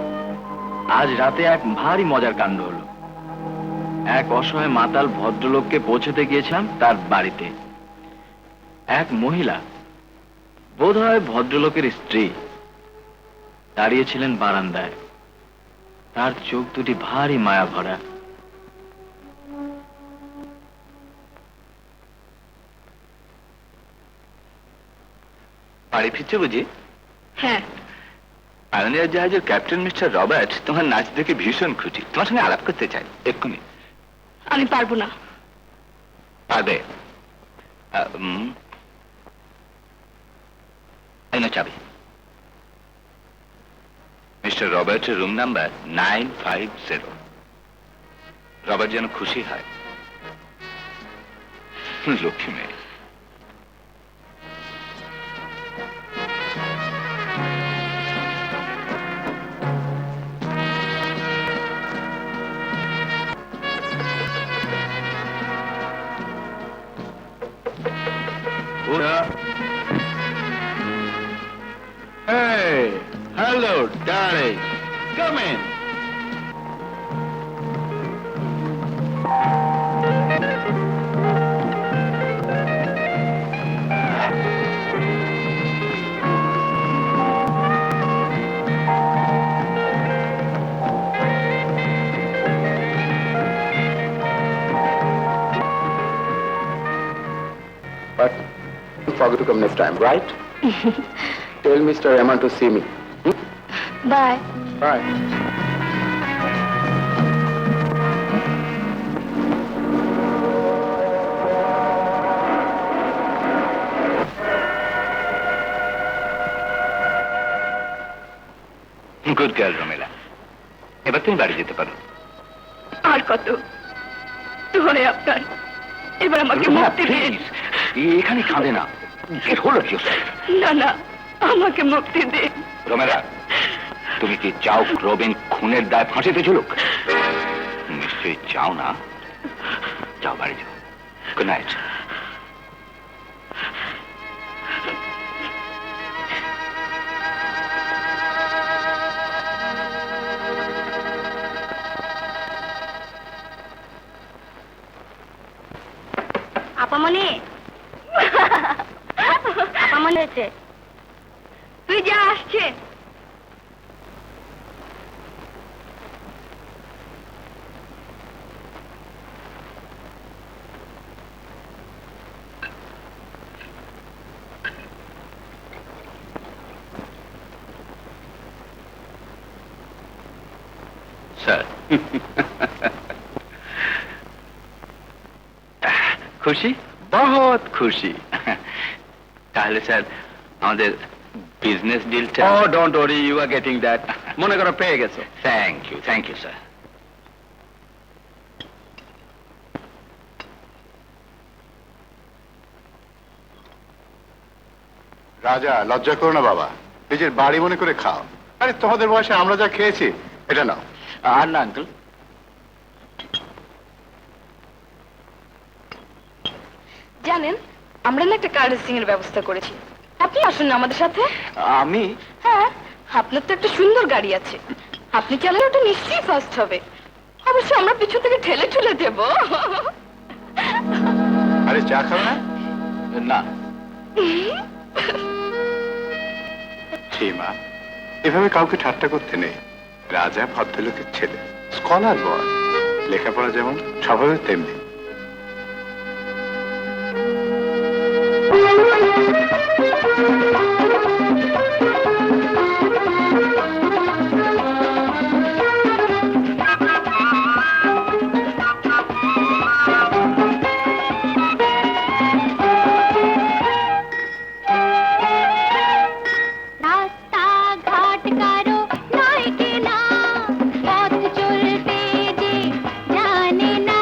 আজ রাতে এক ভারী মজার কাণ্ড হলো। এক অসহায় মাতাল ভদ্রলোককে পৌঁছতে গিয়েছিলাম তার বাড়িতে। এক মহিলা, বোধহয় ভদ্রলোকের স্ত্রী, দাঁড়িয়েছিলেন বারান্দায়। তার চোখ দুটি ভারী মায়া ভরা। বাড়ি ফিরছে বুঝি?
হ্যাঁ,
পায়োনিয়ার জাহাজের ক্যাপ্টেন মিস্টার রবার্ট তোমার নাচ দেখে ভীষণ খুশি, তোমার সঙ্গে আলাপ করতে চাই এক্ষুনি।
আমি পারবো না।
পারবে? এই নাও চাবি। মিস্টার রবার্টের রুম নাম্বার 950। রবার্ট যেন খুশি হয়। লক্ষ্মী মেয়ে।
Hey, hello, darling. Come in.
But don't forget to come next time, right? Tell Mr. Rahman to see me.
Bye.
Bye. Good girl, Romela. এবার তুমি বাড়ি যেতে পারো।
আর কত দোহাই আপনার, এবার আমাকে মুক্তি দিন।
এখানে কাঁদে না। Get hold of yourself.
না না, আমাকে মুক্তি দিন।
রোমেলা, তুমি কি চাও রবিন খুনের দায় ফাঁসিতে ঝুলুক? নিশ্চয়ই চাও না। যাও বাড়ি যাও। Good night.
আপামনি, আপামনি হয়েছে, তুই যা, আসছে।
স্যার, খুশি? বহুত খুশি। তাহলে স্যার আমাদের বিজনেস ডিলটা
ও don't worry, you are getting that. মনে করো পেয়ে গেছো।
Thank you sir.
রাজা, লজ্জা করো না বাবা, নিজের বাড়ি মনে করে খাও। আরে তোমাদের বয়সে আমরা যা খেয়েছি, এটা নাও।
আর না আঙ্কেল,
জানেন, আমরা না একটা কার রেসিং এর ব্যবস্থা করেছি। আপনি আসুন না আমাদের সাথে।
আমি
হ্যাঁ, আপনার তো একটা সুন্দর গাড়ি আছে, আপনি চালালে ওটা নিশ্চয়ই ফার্স্ট হবে। অবশ্য আমরা পিছু থেকে ঠেলে ঠেলে দেব।
আরে চা খাও না?
না,
মা, এভাবে কাউকে ঠাট্টা করতে নেই। রাজা ভদ্রলোকের ছেলে, স্কলার বয়, লেখাপড়া যেমন স্বভাবে তেমনি।
রাস্তা ঘাট কারো নয় কেনা, পথ চলতে যে জানে না,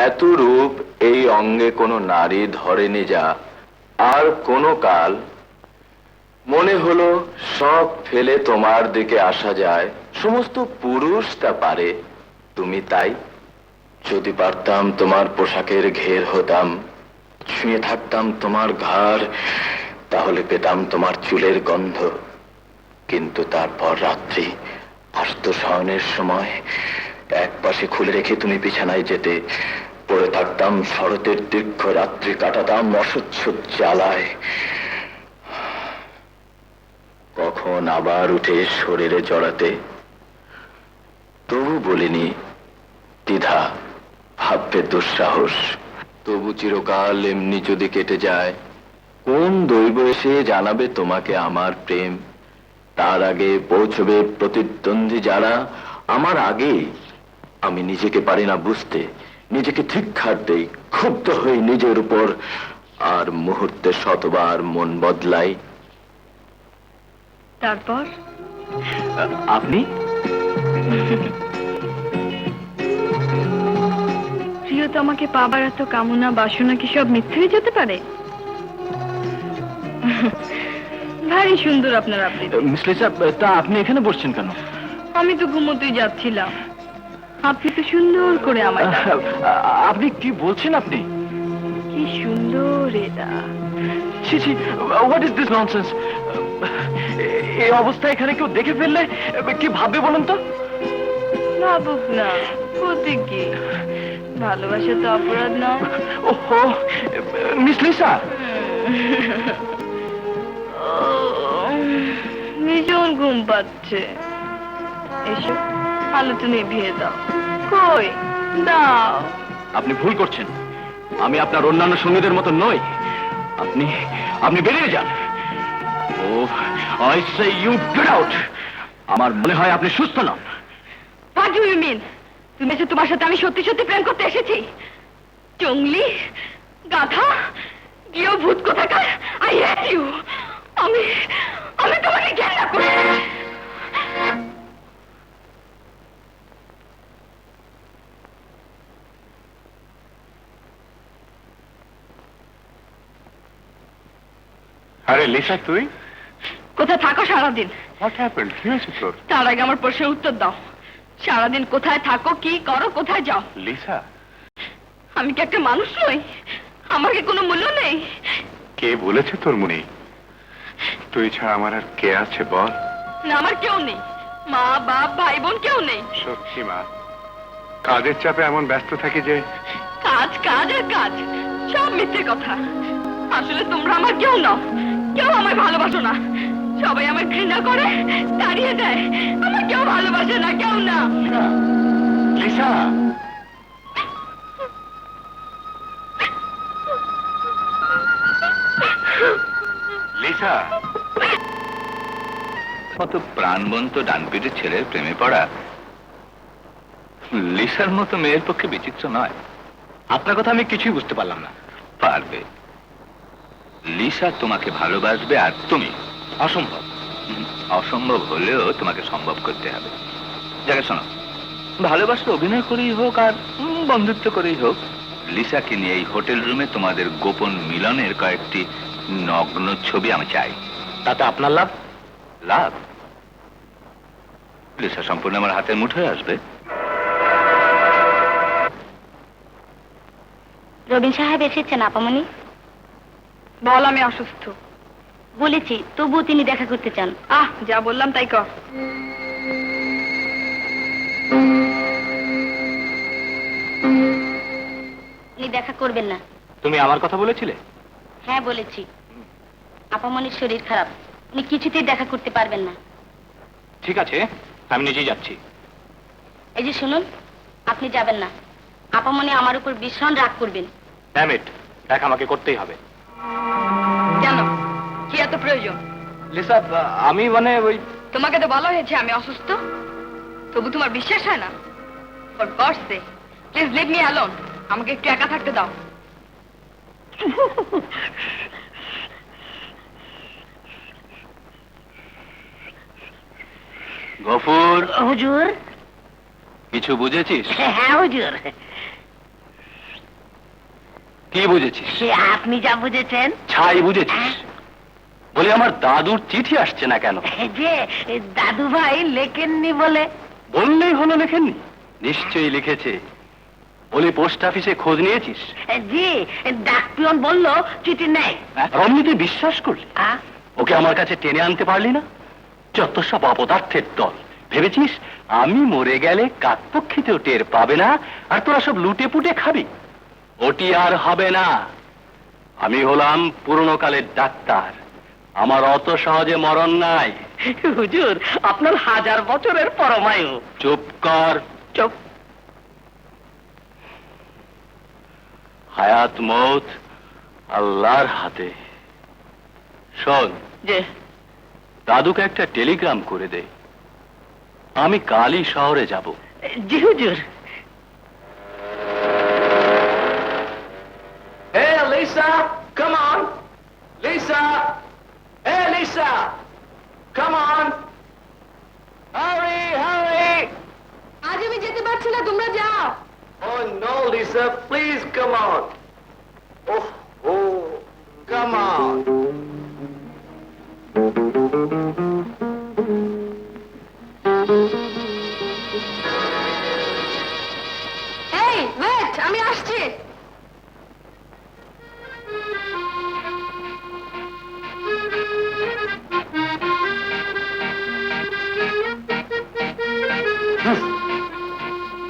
এত রূপ এই অঙ্গে কোনো নারী ধরেনি যা, আর কোনো কাল মনে হলো সব ফেলে তোমার দিকে আসা যায়, সমস্ত পুরুষ তা পারে, তুমি তাই। যদি পারতাম তোমার পোশাকের ঘের হতাম, ছুঁয়ে থাকতাম তোমার ঘাড়, তাহলে পেতাম তোমার চুলের গন্ধ। কিন্তু তারপর রাত্রি আসতো শয়নের সময়, এক পাশে খুলে রেখে তুমি বিছানায় যেতে, পড়ে থাকতাম শরতের দীর্ঘ রাত্রি, কাটাতাম অসহ্য জ্বালায়। কখন আবার উঠে শরীরে জড়াতে, তবু বলিনি দ্বিধা, ভাববে দুঃসাহস। তবু চিরকাল এমনি যদি কেটে যায়, কোন দৈব এসে জানাবে তোমাকে আমার প্রেম? তার আগে পৌঁছবে প্রতিদ্বন্দ্বী যারা, আমার আগে আমি নিজেকে পারি না বুঝতে, নিজেকে ধিক্কার দেই, ক্ষুব্ধ হই নিজের উপর, আর মুহূর্তে শতবার মন বদলাই।
তারপর
আপনি?
প্রিয় তো আমাকে পাবার এত কামনা বাসনা কি সব মিথ্যে হয়ে যেতে পারে? ভারী সুন্দর আপনার আবৃত্তি।
মিস লিসা, তা আপনি এখানে বসছেন কেন?
আমি তো ঘুমোতেই যাচ্ছিলাম, আপনি তো সুন্দর করে আমায় ডাকলেন।
আপনি কি বলছেন? আপনি
কি সুন্দর এটা!
ছি ছি, হোয়াট ইজ দিস ননসেন্স? এই অবস্থা এখানে কেউ দেখে ফেললে কি ভাববে বলেন তো?
ভাবুক না, ক্ষতি কি? ভালোবাসা তো অপরাধ নয়।
ওহো, মিস লিসা,
ভীষণ ঘুম পাচ্ছে। এসো, আলোটা নিভিয়ে দাও। কই দাও।
আপনি ভুল করছেন। আমি আপনার অন্যান্য সঙ্গীদের মতো নই। আপনি আপনি বেরিয়ে যান। Oh, I say you get out. আমার মনে হয় আপনি সুস্থ নন।
What do you mean? তুমি এসে তোমার সাথে আমি সত্যি সত্যি প্রেম করতে এসেছি? জঙ্গলি, গাধা, গিয়ে ভূত কোথাকার! I hate you! আমি তোমাকে ঘৃণা করি।
আরে লিসা, তুই?
কোথায় থাকো সারাদিন?
What happened? কি হয়েছে তোর?
তার আগে আমার প্রশ্নের উত্তর দাও। সারাদিন কোথায় থাকো, কি করো, কোথায় যাও?
লিসা,
আমি কি একটা মানুষ নই? আমার কি কোনো মূল্য নেই?
কে বলেছে তোর মনে? তুই ছাড়া আমার আর কে আছে বল?
না, আমার কেউ নেই। মা, বাপ, ভাই বোন কেউ নেই।
সত্যি মা, কাজের চাপে এমন ব্যস্ত থাকি যে
কাজ কাজ আর কাজ, সব মিথ্যে কথা। আসলে তোমরা আমার কেউ নও, কেউ আমায় ভালোবাসো না। সবাই আমায় ঘৃণা করে, তাড়িয়ে দেয়। আমার কেউ ভালোবাসে না, কেউ না।
লিসা, লিসা,
মতো প্রাণবন্ত ডানপিটের ছেলের প্রেমে পড়া লিসার মতো মেয়ের পক্ষে বিচিত্র নয়।
আপনার কথা আমি কিছুই বুঝতে পারলাম না।
পারবে, লিসা তোমাকে ভালোবাসবে আর তুমি।
অসম্ভব।
অসম্ভব হলেও তোমাকে সম্ভব করতে হবে। যাকে শোনো, ভালোবাসলে অভিনয় করেই হোক আর বন্ধুত্ব করেই হোক, লিসাকে নিয়ে এই হোটেল রুমে তোমাদের গোপন মিলনের কয়েকটি নগ্ন ছবি আমি চাই।
তাতে আপনার লাভ?
লাভ? লিসা সম্পূর্ণ আমার হাতের মুঠোয় আসবে।
রবিন সাহেব এসেছেন আপামনি?
বল, আমি অসুস্থ।
বলেছি, তবুও তিনি দেখা করতে চান।
যা বললাম তাই কর।
উনি দেখা করবেন না।
তুমি আমার কথা বলেছিলে?
হ্যাঁ বলেছি। আপামনির শরীর খারাপ, উনি কিছুতেই দেখা করতে পারবেন না।
ঠিক আছে, আমি নিজেই যাচ্ছি।
এই যে শুনুন, আপনি যাবেন না। আপামনি আমার উপর ভীষণ রাগ করবেন।
ড্যাম ইট, দেখা আমাকে করতেই হবে।
কেন? কি এত প্রয়োজন?
লিসা, আমি মানে ওই
তোমাকে তো বলা হয়েছে আমি অসুস্থ, তবু তোমার বিশ্বাস হয় না? For God's sake, please leave me alone. আমাকে একটু একা থাকতে দাও।
গফুর,
হুজুর।
কিছু বুঝেছিস?
হ্যাঁ হুজুর।
কি বুঝেছিস?
সে আপনি যা বুঝেছেন।
ছাই বুঝেছিস? বলে আমার দাদুর চিঠি আসছে না কেন?
যে দাদু ভাই লেখেননি বলে।
বললেই হলো লেখেননি? নিশ্চয়ই লিখেছে। বলি পোস্ট অফিসে খোঁজ নিয়েছিস?
জি, ডাকপিয়ন বলল চিঠি নেই।
অমনিতে বিশ্বাস করলি? ওকে আমার কাছে টেনে আনতে পারলি না? যত সব অপদার্থের দল। ভেবেছিস আমি মরে গেলে কাকপক্ষীতেও টের পাবে না, আর তোরা সব লুটে পুটে খাবি? ওটি আর হবে না। আমি হলাম পুরনো কালের ডাক্তার, আমার অত সহজে মরণ নাই।
হুজুর, আপনার 1000 বছরের পরমায়ু।
চুপ কর।
চুপ।
হায়াত মৌত আল্লাহর হাতে। শোন,
যে
দাদুকে একটা টেলিগ্রাম করে দে, আমি কালই শহরে যাব।
জি হুজুর।
Hey, Lisa, come on. Lisa. Hey, Lisa. Come on. Hurry, hurry.
আজ আমি যেতে পারছি না, তোমরা যাও।
Oh, no, Lisa. Please come on. Oh, come on.
এই ওয়েট, আমি আসছি।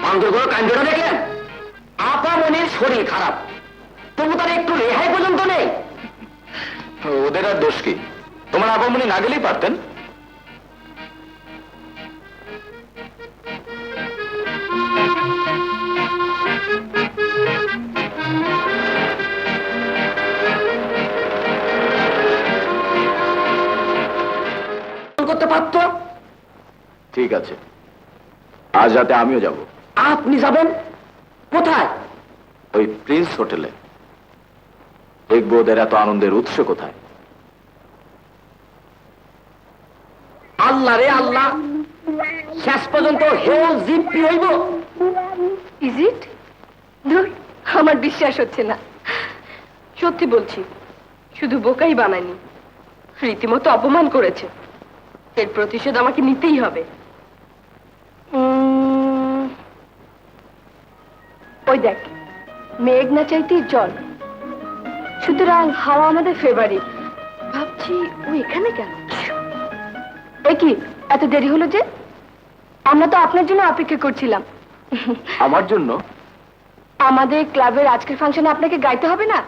বান্দরগুলো কাণ্ডটা দেখলেন? আপামনির শরীর খারাপ, তবু তার একটু রেহাই পর্যন্ত নেই। ওদের আর দোষ কি? তোমার আপামনি না গেলেই পারতেন। করতে পারতো। ঠিক আছে, আজ রাতে আমিও যাব। আপনি যাবেন কোথায়? ওই প্রিন্স হোটেলে। দেখবো ওদের এত আনন্দের উৎস কোথায়। আল্লাহ রে আল্লাহ, শেষ পর্যন্ত হেও জিপি হইব।
Is it? ধুর, আমার বিশ্বাস হচ্ছে না। সত্যি বলছি, শুধু বোকাই বানায়নি, রীতিমতো অপমান করেছে। এর প্রতিশোধ আমাকে নিতেই হবে। ওই দেখ, মেঘ না চাইতেই জল, সুতরাং হাওয়া আমাদের ফেভারিট। ভাবছি ও এখানে কেন? এ কি, এত দেরি হলো যে? আমরা তো আপনার জন্য অপেক্ষা করছিলাম।
আমার জন্য?
আমাদের ক্লাবের আজকের ফাংশনে আপনাকে গাইতে হবে না?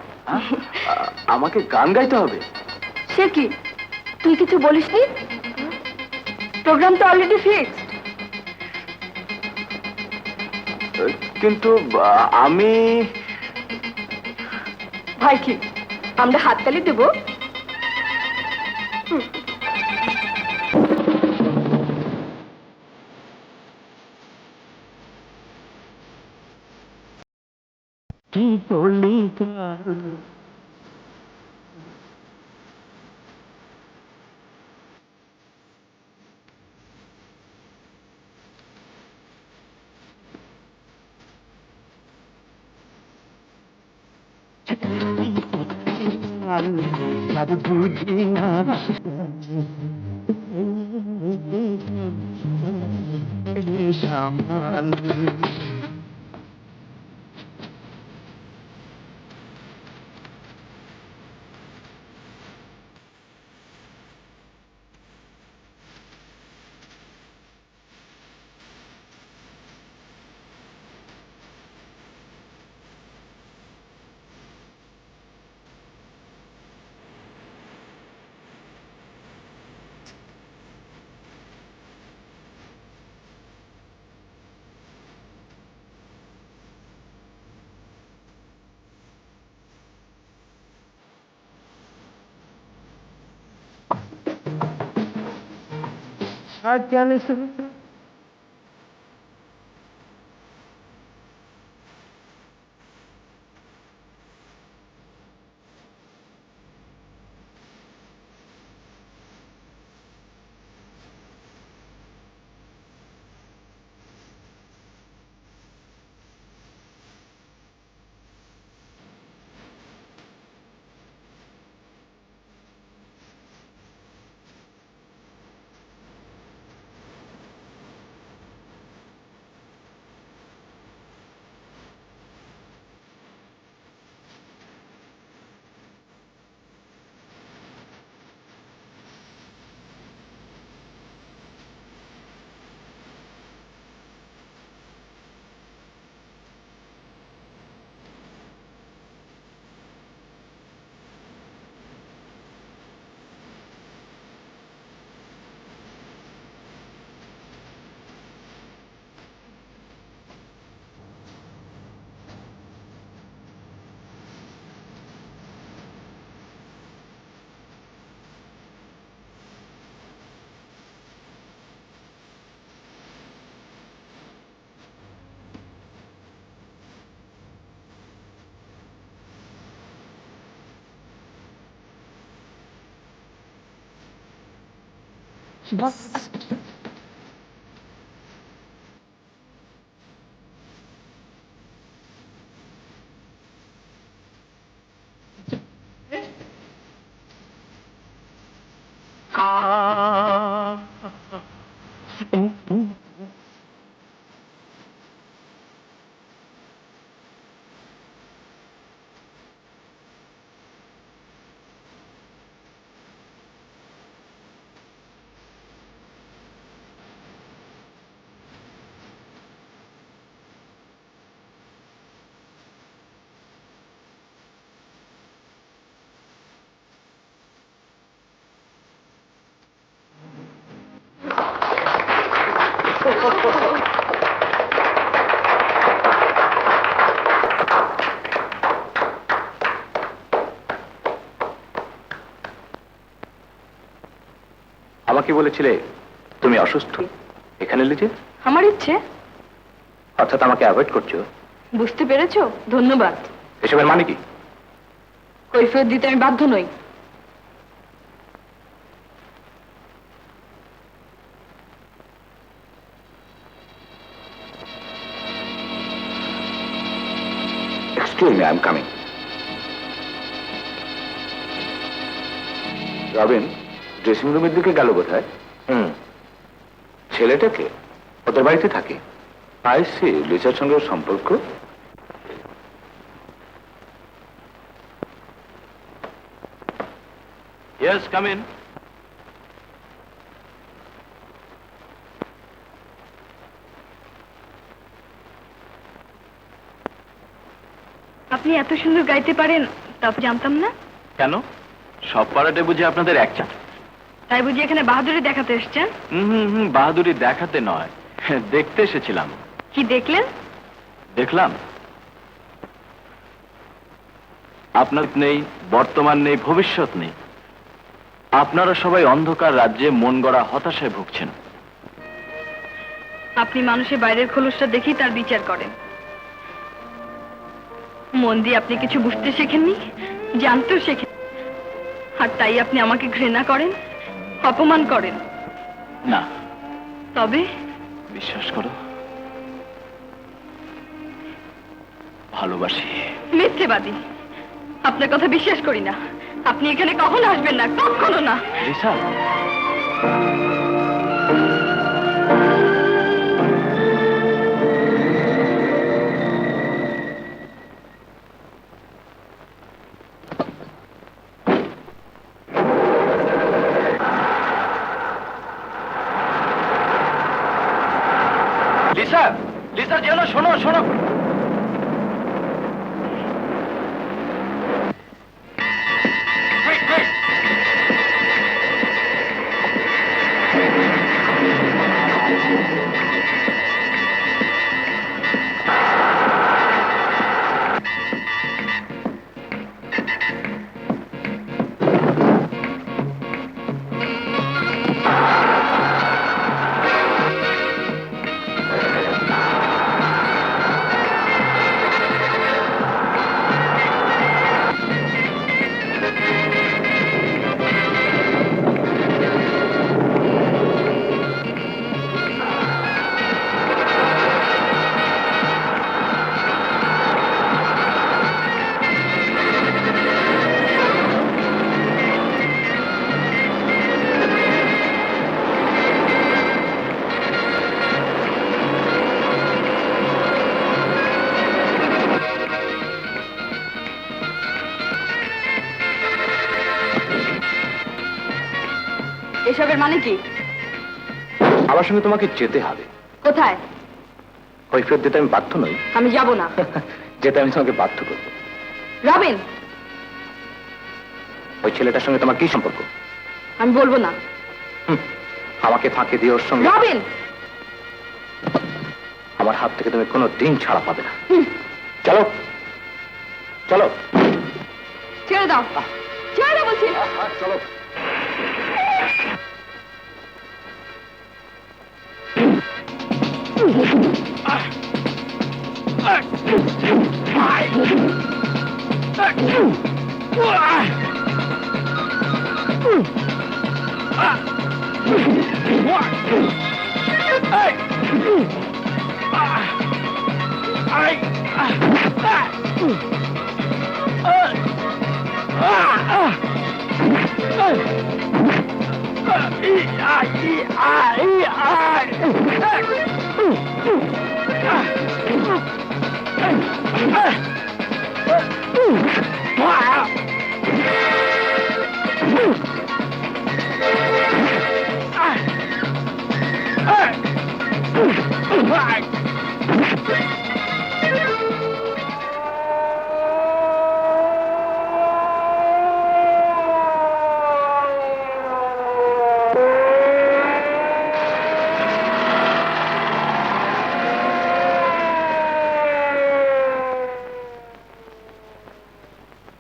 আমাকে গান গাইতে হবে?
সে কি, তুই কিছু বলিসনি? প্রোগ্রাম তো অলরেডি ফিক্সড।
কিন্তু আমি...
ভয় কি, আমরা হাততালি দেবো।
আমাকে বলেছিলে তুমি অসুস্থ, এখানে এলে যে?
আমার ইচ্ছে।
অর্থাৎ আমাকে অ্যাভয়েড করছো?
বুঝতে পেরেছো? ধন্যবাদ।
এসবের মানে কি?
কৈফিয়ত দিতে আমি বাধ্য নই।
Excuse me, I am coming. Robin dressing রুমের দিকে গেল কোথায়? ছেলেটাকে ওদের বাড়িতে থাকে। আই সি, লিসার সঙ্গে ওর সম্পর্ক।
Yes, come in.
আপনি এত সুন্দর গাইতে পারেন তা জানতাম না।
কেন, সব পাড়াতে বুঝি আপনাদের এক চাট?
তাই বুঝি এখানে বাহাদুরি দেখাতে এসেছেন?
বাহাদুরি দেখাতে নয়, দেখতে এসেছিলাম।
কি দেখলেন?
দেখলাম আপনার নেই, বর্তমান নেই, ভবিষ্যৎ নেই। আপনারা সবাই অন্ধকার রাজ্যে মন গড়া হতাশায় ভুগছেন।
আপনি মানুষের বাইরের খোলসটা দেখেই তার বিচার করেন। মন দিয়ে আপনি কিছু বুঝতে শেখেননি, জানতেও শেখেন, আর তাই আপনি আমাকে ঘৃণা করেন, অপমান করেন।
না,
তবে
বিশ্বাস করো, ভালোবাসি।
মিথ্যেবাদী, আপনার কথা বিশ্বাস করি না। আপনি এখানে কখনো আসবেন না, কখনো না।
লিসা, লিসা, লিসা যেও না, শোনো শোনো।
এসবের মানে কি?
আমার সঙ্গে তোমাকে যেতে হবে।
কোথায়?
কৈফিয়ত দিতে আমি বাধ্য নই।
আমি যাব না।
যেতে আমি তোমাকে বাধ্য করবো।
রবিন,
ওই ছেলেটার সঙ্গে তোমার কি সম্পর্ক?
আমি বলবো না।
আমাকে ফাঁকি দিয়ে ওর সঙ্গে।
রবিন,
আমার হাত থেকে তুমি কোনো দিন ছাড়া পাবে না। চলো চলো।
ছেড়ে দাও, ছেড়ে দাও বলছি।
চলো।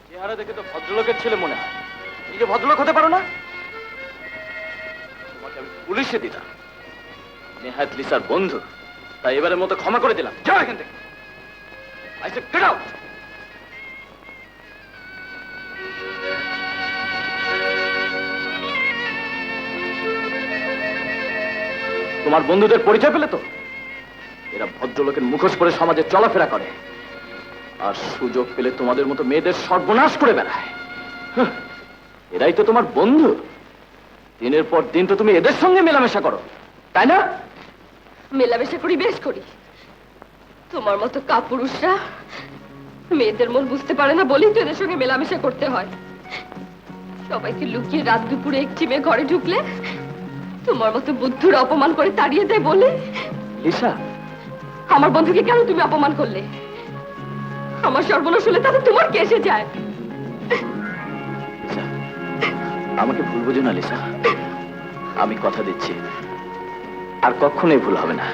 চেহারা দেখে তো ভদ্রলোকের ছেলে মনে হয়, নিজে ভদ্রলোক হতে পারো না? তোমাকে আমি পুলিশে দিতাম, নেহাত লিসার বন্ধু, তাই এবারের মতো ক্ষমা করে দিলাম। যাও এখান থেকে। I said, get out! তোমার বন্ধুদের পরিচয় পেলে তো? এরা ভদ্রলোকের মুখোশ পরে সমাজে চলাফেরা করে, আর সুযোগ পেলে তোমাদের মতো মেয়েদের সর্বনাশ করে বেড়ায়। হাহ, এরাই তো তোমার বন্ধু। দিনের পর দিন তো তুমি এদের সঙ্গে মেলামেশা করো, তাই না?
মেলামেশা করি, বেশ করি। তোমার মতো কাপুরুষরা মেয়েদের মন বুঝতে পারে না বলেই তো এদের সঙ্গে মেলামেশা করতে হয়। সবাইকে লুকিয়ে রাত দুপুরে একটি মেয়ে ঘরে ঢুকলে তোমার মতো বুদ্ধুরা অপমান করে তাড়িয়ে দেয় বলে।
লিসা,
আমার বন্ধুকে কেন তুমি অপমান করলে? আমার সর্বনাশ হলে তাতে তোমার কে এসে যায়?
লিসা, আমাকে ভুল বুঝো না লিসা। আমি কথা দিচ্ছি আর কখনোই ভুল হবে না।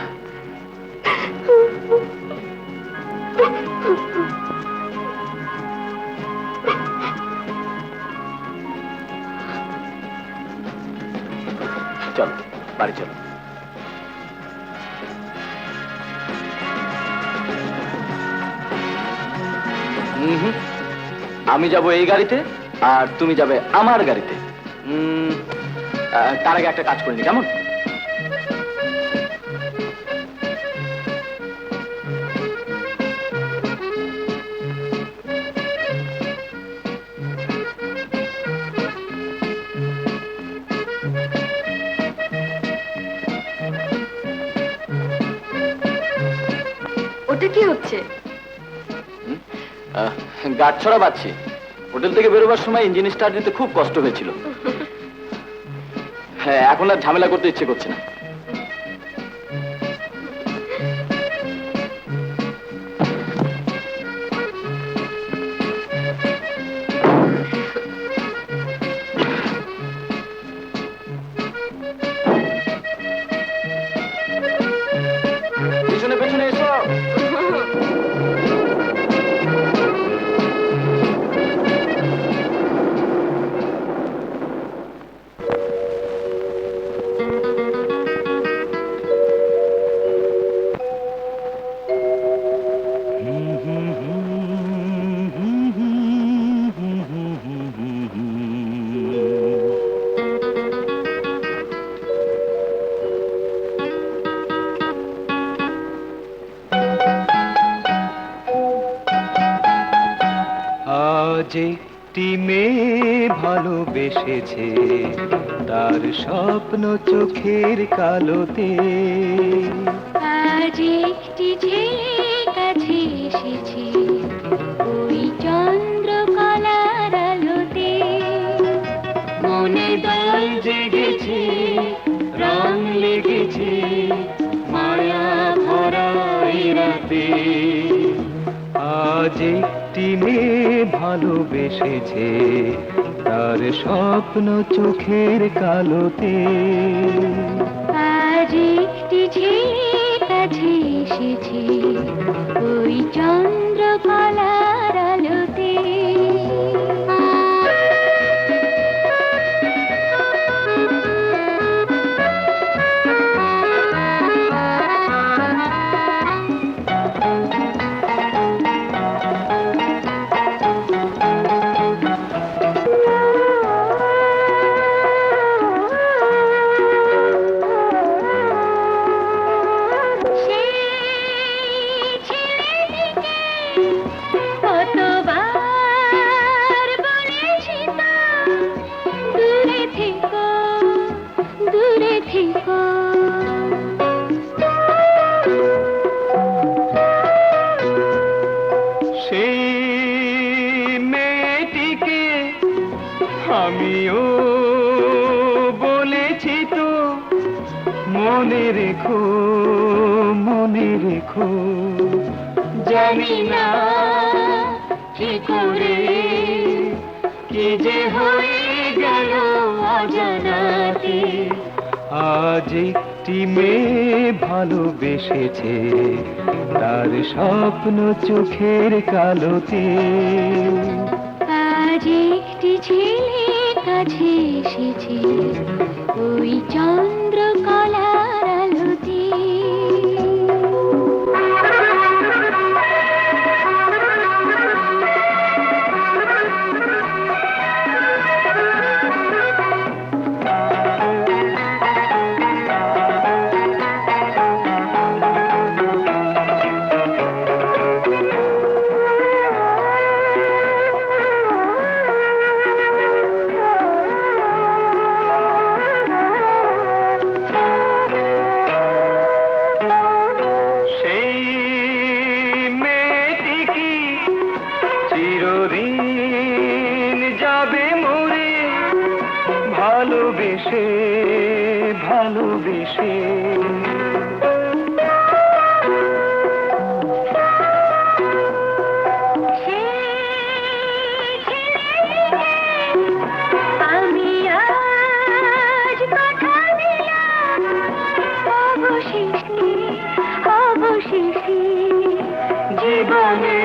চলো বাড়ি চলো। আমি যাব এই গাড়িতে আর তুমি যাবে আমার গাড়িতে। তার আগে একটা কাজ করিনি, কেমন?
ওটা কি হচ্ছে?
গাছ ছড়া বাজছে। হোটেল থেকে বেরোবার সময় ইঞ্জিন স্টার্ট দিতে খুব কষ্ট হয়েছিল। হ্যাঁ, এখন আর ঝামেলা করতে ইচ্ছে করছে না। পেছনে পেছনে এসো।
আজ একটি মেয়ে ভালোবেসেছে, তার স্বপ্ন চোখের কালোতে।
আজ একটি ছেলে কাছে এসেছে, ওই চন্দ্রকলার আলোতে।
মনে দল জেগেছে, রং লেগেছে, মায়া ভরা এই রাতে। আজ একটি মেয়ে ভালোবেসেছে, তার স্বপ্ন চোখের কালোতে।
আজ একটি ছেলে কাছে এসেছে, ওই চন্দ্রকলার আলোতে। দূরে থেকো।
সেই মেয়েটিকে আমিও বলেছি তো, মনে রেখো, মনে রেখো।
জানি না কি করে কি যে হয়ে গেল অজানাতে।
আজ একটি মেয়ে ভালোবেসেছে, তার স্বপ্ন চোখের কালোতে।
আজ একটি ছেলে কাছে এসেছে, ওই চন্দ্রকলার আলোতে।
সেই মেয়েটি কি চিরদিন যাবে মরে, ভালোবেসে ভালোবেসে।
আমি আজ কথা দিলাম, অবশেষে অবশেষে জীবনে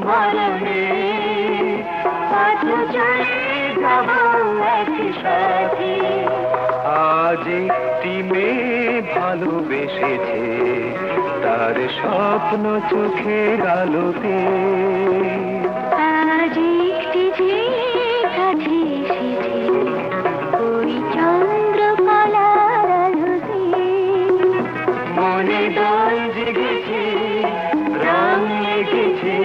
মরণে পথ চলে যাব একসাথে।
আজ একটি মেয়ে ভালোবেসেছে, তার স্বপ্ন চোখের আলোতে।
আজ একটি ছেলে কাছে এসেছে, ওই চন্দ্রকলার আলোতে।
মনে দল জেগেছে, রং লেগেছে,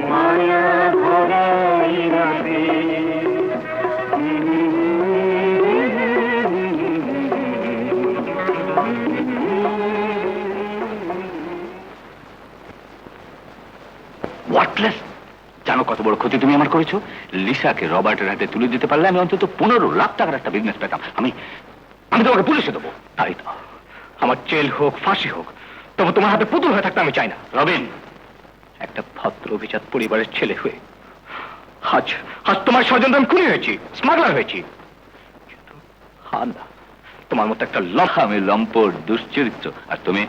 মায়া ভরা এই রাতে।
ওয়াটলেস! জানো কত বড় ক্ষতি তুমি আমার করেছো? লিসাকে রবার্টের হাতে তুলে দিতে পারলে আমি অন্তত 15 লাখ টাকার একটা বিজনেস পেতাম। আমি তোমাকে পুলিশে দেবো। তাই তো, আমার জেল হোক, ফাঁসি হোক, তবে তোমার হাতে পুতুল হয়ে থাকতে আমি চাই না। রবিন, একটা ভদ্র অভিজাত পরিবারের ছেলে হয়ে আজ আজ তোমার ষড়যন্ত্র আমি খুনি হয়েছি, স্মাগলার হয়েছি। কিন্তু না, তোমার মতো একটা আমি লম্পট দুশ্চরিত্র, আর তুমি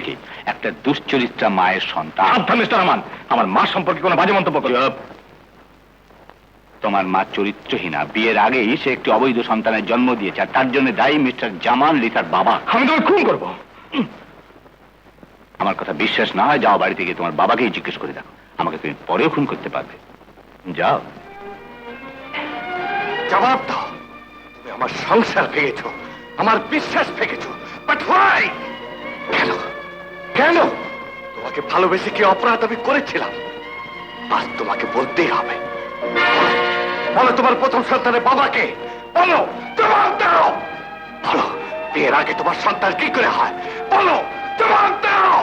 কি একটা দুশ্চরিত্রা মায়ের সন্তান। মিস্টার রহমান, আমার মা সম্পর্কে কোনো বাজে মন্তব্য করো। তোমার মা চরিত্রহীনা, বিয়ের আগেই সে একটি অবৈধ সন্তানের জন্ম দিয়েছে, আর তার জন্য দায়ী মিস্টার জামান, লিসার বাবা। আমি তোমার খুন করবো। আমার কথা বিশ্বাস না হয়, যাও বাড়িতে গিয়ে তোমার বাবাকেই জিজ্ঞেস করে দেখো, আমাকে তুমি পরেও খুন করতে পারবে। যাও।
জবাব দাও। তুমি আমার সংসার ভেঙেছো, আমার বিশ্বাস ভেঙেছো, বাট হোয়াই? কেন কেন? তোমাকে ভালোবেসে কি অপরাধ আমি করেছিলাম? আজ তোমাকে বলতেই হবে। বলো তোমার প্রথম সন্তানের বাবাকে, বলো, জবাব দাও। বলো, বিয়ের আগে তোমার সন্তান কি করে হয়? বলো, জবাব দাও।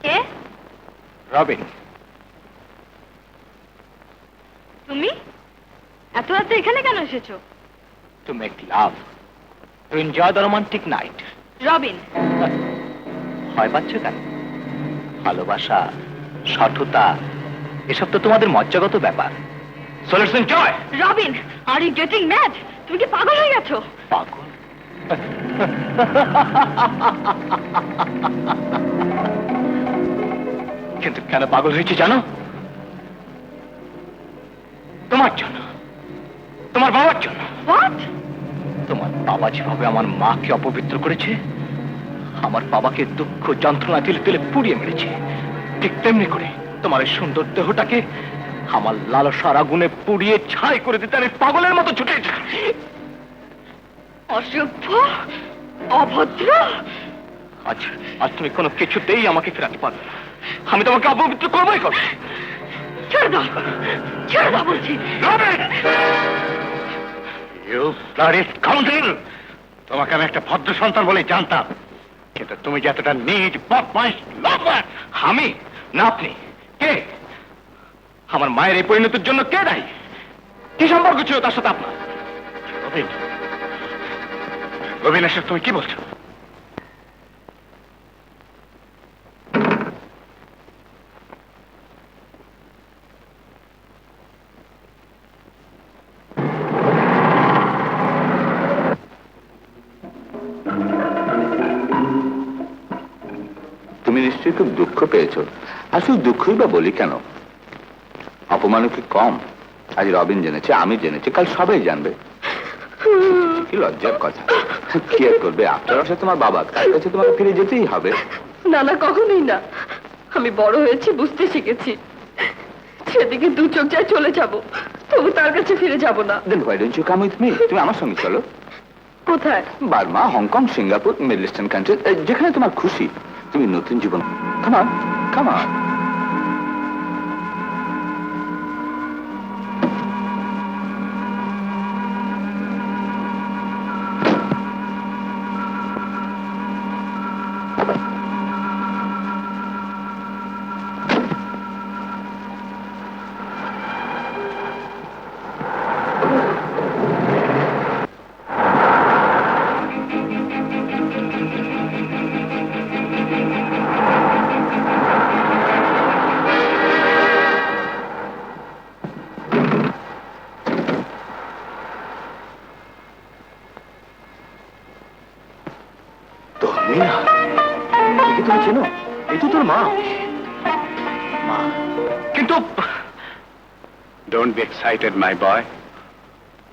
কে
রবিন,
তুমি? এত রাতে এখানে কেন এসেছো?
To make love, to enjoy the romantic night.
Robin,
ভয় পাচ্ছ কেন? ভালোবাসা, সঠতা, এসব তো তোমাদের মজ্জাগত ব্যাপার। So let's enjoy!
Robin, are you getting mad? তুমি কি পাগল হয়ে গেছো?
পাগল? কিন্তু কেন পাগল হয়েছি জানো? তোমার জন্য, তোমার বাবার জন্য।
হোয়াট?
তোমার বাবা যেভাবে আমার মাকে অপবিত্র করেছে,
আমার বাবাকে দুঃখ যন্ত্রণা তিলে তিলে পুড়িয়ে মেরেছে, ঠিক তেমনি করে তোমার এই সুন্দর দেহটাকে আমার লালসার আগুনে পুড়িয়ে ছাই করে দিতে আমি পাগলের মতো ছুটেছি।
অসভ্য, অভদ্র।
আজ আজ তুমি কোনো কিছুতেই আমাকে ফেরাতে পারবে না। আমি তোমাকে অপবিত্র করবোই করবো।
ছেড়ে দাও, ছেড়ে দাও বলছি।
You bloody scoundrel! তোমাকে আমি একটা ভদ্র সন্তান বলে জানতাম, কিন্তু তুমি যে এতটা নিজ বদমাইশ লোফার!
আমি না আপনি? কে? আমার মায়ের এই পরিণতির জন্য কে দায়ী? কি সম্পর্ক ছিল তার সাথে আপনার?
রবিন, রবিন, এসব তুমি কি বলছো?
তুমি নিশ্চয়ই খুব দুঃখ পেয়েছো। আসলে দুঃখই বা বলি কেন, অপমানও কি কম? আজ রবিন জেনেছে, আমি জেনেছি, কাল সবাই জানবে। কি লজ্জার কথা। কি আর করবে, আপনার আসলে তোমার বাবা, তার কাছে তোমাকে ফিরে যেতেই হবে।
না না, কখনোই না। আমি বড় হয়েছি, বুঝতে শিখেছি। সেদিকে দু চোখ যায় চলে যাব, তবু তার কাছে ফিরে যাব না।
Then why don't you come with me? তুমি আমার সঙ্গে চলো।
কোথায়?
Burma, Hong Kong, Singapore, middle eastern country, যেখানে তোমার খুশি। তুমি নতুন জীবন, come on, come on.
Mina, একে তুমি চেনো? এই তো তোর মা। মা, কিন্তু
ডোন্ট বি এক্সাইটেড মাই বয়।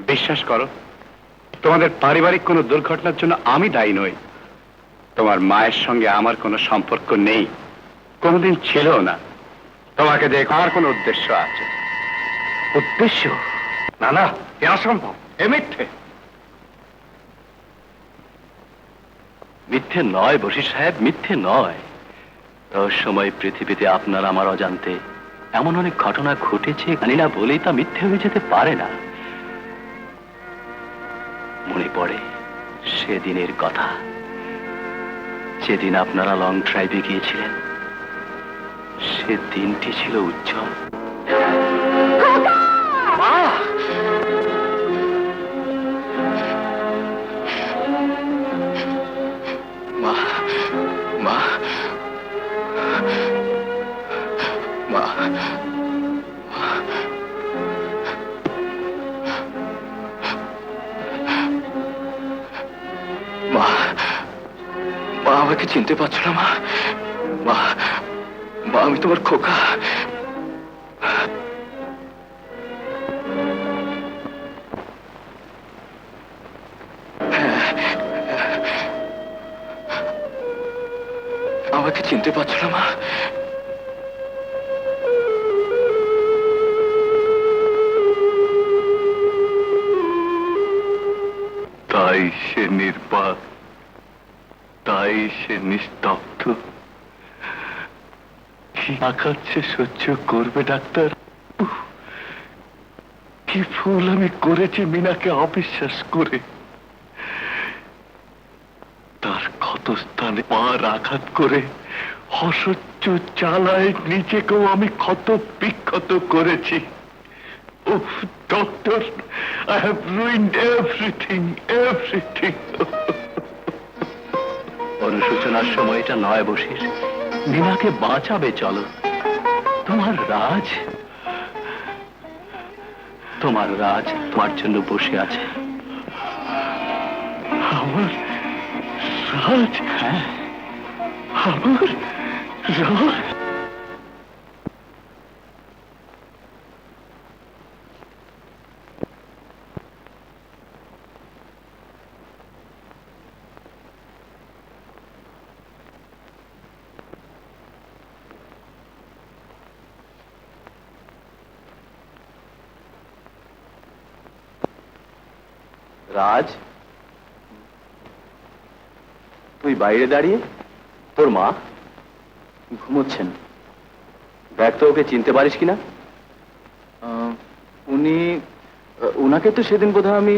বিশ্বাস করো, তোমাদের পারিবারিক কোনো দুর্ঘটনার জন্য আমি দায়ী নই। তোমার মায়ের সঙ্গে আমার কোনো সম্পর্ক নেই, কোনোদিন ছিলও না। তোমাকে দেখার কোনো উদ্দেশ্য আছে।
উদ্দেশ্য?
না না, এ অসম্ভব, এ মিথ্যে।
মিথ্যে নয় বশির সাহেব, মিথ্যে নয়। রহস্যময় পৃথিবীতে আপনার আমার অজান্তে এমন অনেক ঘটনা ঘটেছে, জানি না বলেই তা মিথ্যে হয়ে যেতে পারে না। মনে পড়ে সেদিনের কথা, যেদিন আপনারা লং ড্রাইভে গিয়েছিলেন। সে দিনটি ছিল উজ্জ্বল। মা! মা, মা, মা, মা, মা, আমাকে চিনতে পারছো না মা? মা, মা, আমি তোমার খোকা। আমাকে চিনতে পারছো না মা? তাই সে নির্বাক, তাই সে নিস্তব্ধ। কি আঘাত সে সহ্য করবে ডাক্তার? কি ভুল আমি করেছি মিনাকে অবিশ্বাস করে। তার ক্ষত স্থানে পার আঘাত করে অসহ্য জ্বালায় নিজেকেও আমি ক্ষত বিক্ষত করেছি। Oh, doctor, I have ruined everything, everything. অনুশোচনার সময়টা নয় বশির, মিনাকে বাঁচাবে চলো। তোমার রাজ, তোমার রাজ তোমার জন্য বসে আছে। আমার রাজ? হ্যাঁ, আমার রাজ। রাজ, তুই বাইরে দাঁড়িয়ে? তোর মা ঘুমোচ্ছেন। দেখ তো ওকে চিনতে পারিস কিনা। উনাকে তো সেদিন বোধহয় আমি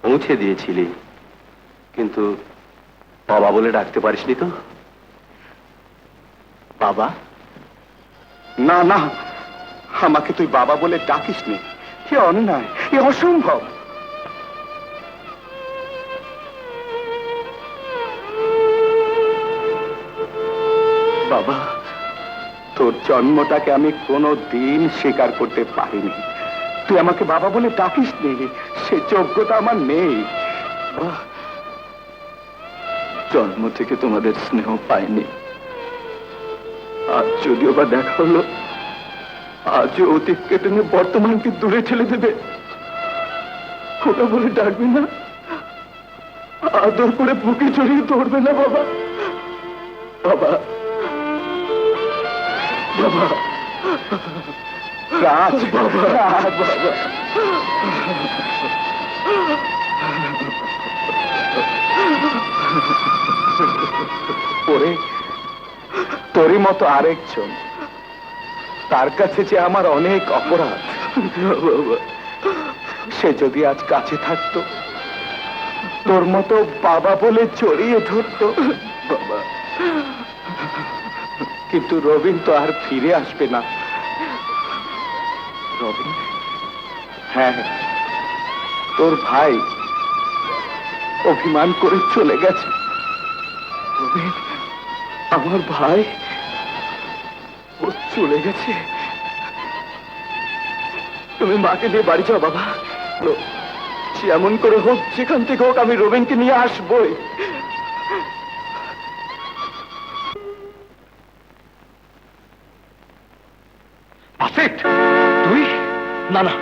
পৌঁছে দিয়েছিলি, কিন্তু বাবা বলে ডাকতে পারিসনি তো? বাবা?
না না, আমাকে তুই বাবা বলে ডাকিস নি, এ অন্যায়, এ অসম্ভব। বাবা, তোর জন্মটাকে আমি কোনো দিন স্বীকার করতে পারিনি। তুই আমাকে বাবা বলে ডাকিস নি, সে যোগ্যতা আমার নেই।
জন্ম থেকে তোমাদের স্নেহ পাইনি, আজ যদিও বা দেখা হলো, আজও অতীত কেটে নিয়ে বর্তমানকে দূরে ঠেলে দেবে। খোকা বলে ডাকবে না, আদর করে বুকে জড়িয়ে ধরবে না বাবা? বাবা, বাবা,
রাজ,
বাবা,
রাজ,
বাবা।
ওরে, তোরই মতো আরেকজন, তার কাছে যে আমার অনেক অপরাধ, সে যদি আজ কাছে থাকতো, তোর মতো বাবা বলে জড়িয়ে ধরতো। বাবা, কিন্তু রবিন তো আর ফিরে আসবে না। রবিন? হ্যাঁ, তোর ভাই অভিমান করে চলে গেছে।
রবিন, আমার ভাই? ও চলে গেছে? তুমি মাকে নিয়ে বাড়ি যাও বাবা। যেমন করে হোক, যেখান থেকে হোক, আমি রবিনকে নিয়ে আসবই।
আসিফ, তুই?
না না,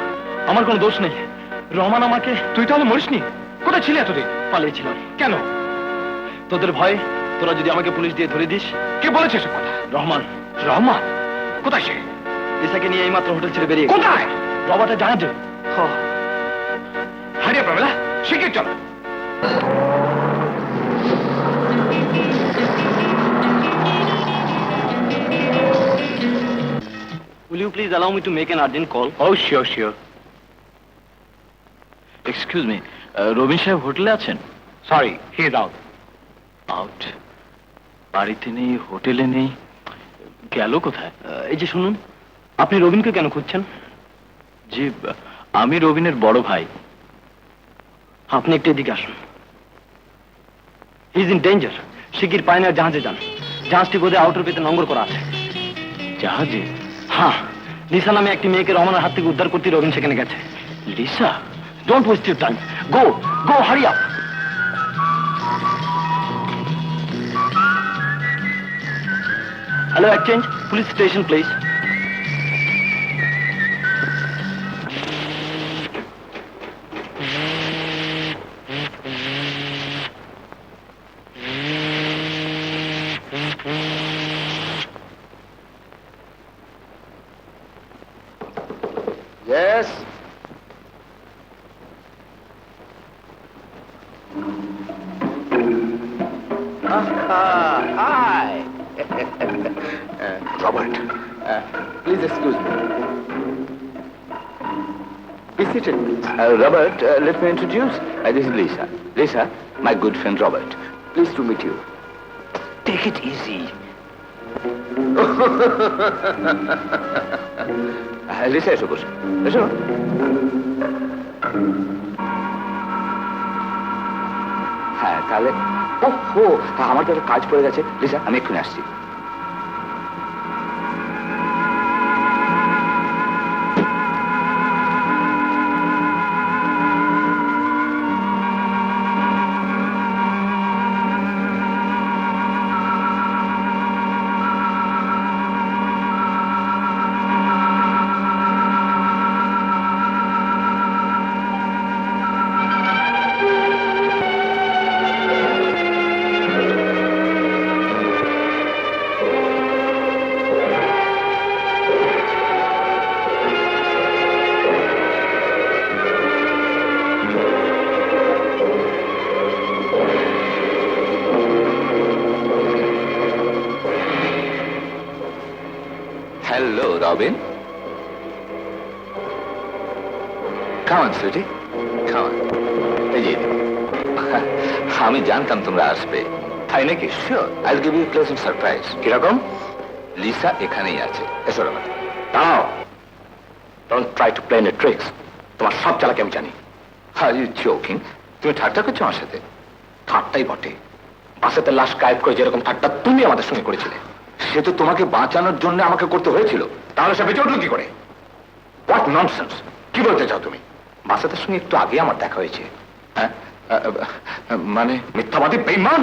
আমার কোনো দোষ নেই। রহমান আমাকে...
তুই তাহলে মরিসনি? কোথায় ছিলে এতদিন?
পালিয়েছিলাম।
কেন?
তোদের ভয়ে, তোরা যদি আমাকে পুলিশ দিয়ে ধরে দিস।
কে বলেছে সে কথা?
রহমান।
রহমান? কোথায় সে?
লিসাকে নিয়ে এইমাত্র হোটেল ছেড়ে বেরিয়ে গেছে।
কোথায়?
রবার্টের জাহাজে।
হারিয়ে প্রমেলা, শিগগির চলো।
Will you please allow me to make an urgent call?
Oh, sure, sure.
Excuse me, Robin সাহেব হোটেলে আছেন?
Sorry, he is out.
Out. বাড়িতে নেই, হোটেলে নেই, গেল কোথায়? এই যে শুনুন, আপনি রবিনকে কেন খুঁজছেন? জি, আমি রবিনের বড় ভাই। আপনি একটু এদিকে আসুন। He is in danger. শিগগির পায়নার জাহাজে যান। জাহাজটি বোধহয় আউটার পেতে নোংর করা আছে। জাহাজে? হ্যাঁ, লিসা নামে একটি মেয়েকে রহমানের হাত থেকে উদ্ধার করতে রবিন সেখানে গেছে। Lisa? Don't waste your time, go go, hurry up. Hello, exchange. Police station, please.
Yes. Hi.
Robert,
Please excuse me. Be seated, please.
Robert, let me introduce. This is Lisa. Lisa, my good friend Robert.
Pleased to meet you.
Take it easy. Lisa, এসো বসো। এসো। হ্যাঁ, তাহলে আমার তো একটা কাজ পড়ে গেছে। লিসা, আমি এক্ষুনি আসছি।
হলো Robin? Come on, sweetie. Come on. এই যে, আমি জানতাম তোমরা আসবে। তাই নাকি? Sure. I'll give you a pleasant surprise. কিরকম? লিসা এখানেই আছে। এসো রবিন।
দাঁড়াও, don't try to play a tricks. তোমার সব চালাকি আমি জানি।
Are you joking? তুমি ঠাট্টা করছো আমার সাথে?
ঠাট্টাই বটে। বাসেতে লাশ গায়েব করে যেরকম ঠাট্টা তুমি আমাদের সঙ্গে করেছিলে,
সে তো তোমাকে বাঁচানোর জন্য আমাকে করতে হয়েছিল।
তাহলে সে বেঁচে উঠলো কি করে? What nonsense! কি বলতে চাও তুমি? বাসেতের সঙ্গে একটু আগে আমার দেখা হয়েছে।
হ্যাঁ? মানে
মিথ্যাবাদী বেঈমান!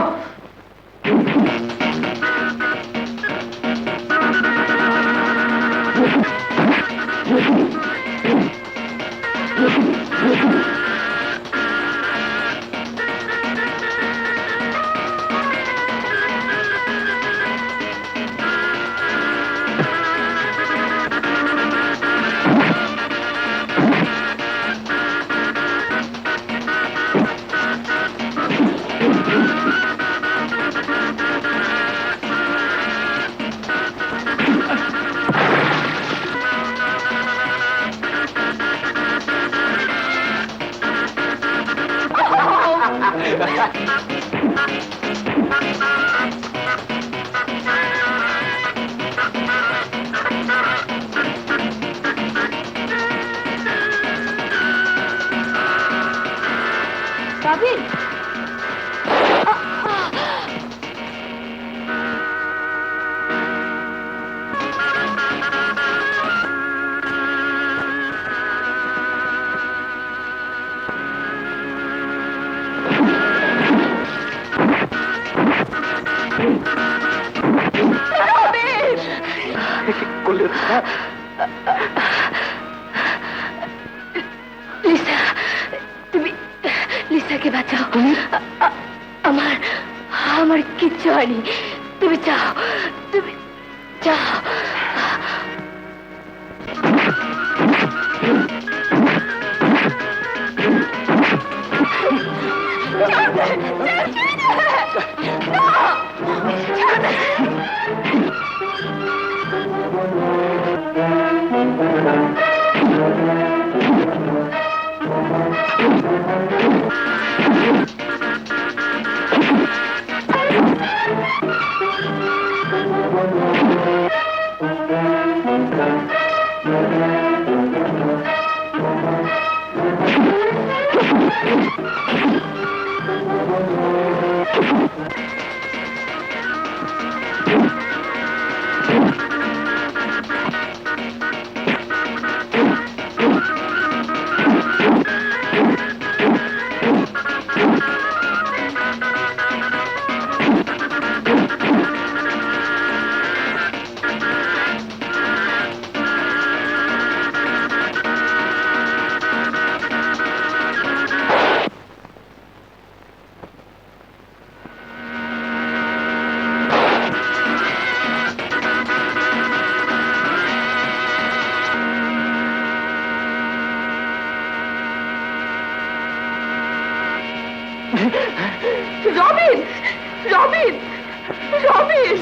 রবিন, লিসা, তুমি লিসাকে বাঁচাও। আমার আমার কিচ্ছু হয়নি। তুমি যাও, তুমি যাও। রবিন, রবিন, রবিন!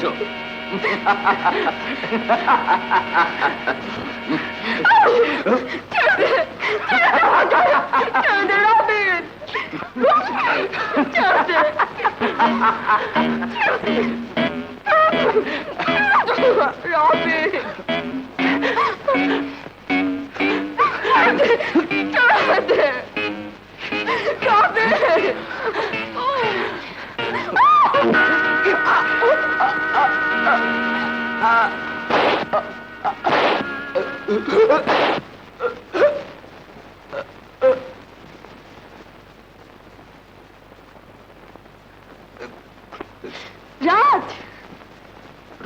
রাজ!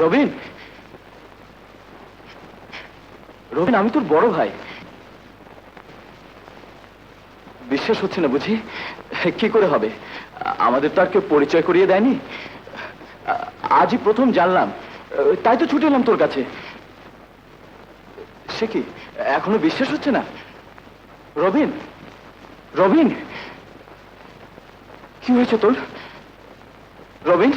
রবিন, রবিন, আমি তোর বড় ভাই। বিশ্বাস হচ্ছে না বুঝি? কি করে হবে? আমাদের তো আর কেউ পরিচয় করিয়ে দেয়নি। আজই প্রথম জানলাম, তাই তো ছুটে এলাম তোর কাছে। সে কি এখনো বিশ্বাস হচ্ছে না? রবিন, রবিন, কি হয়েছে তোর? রবিন,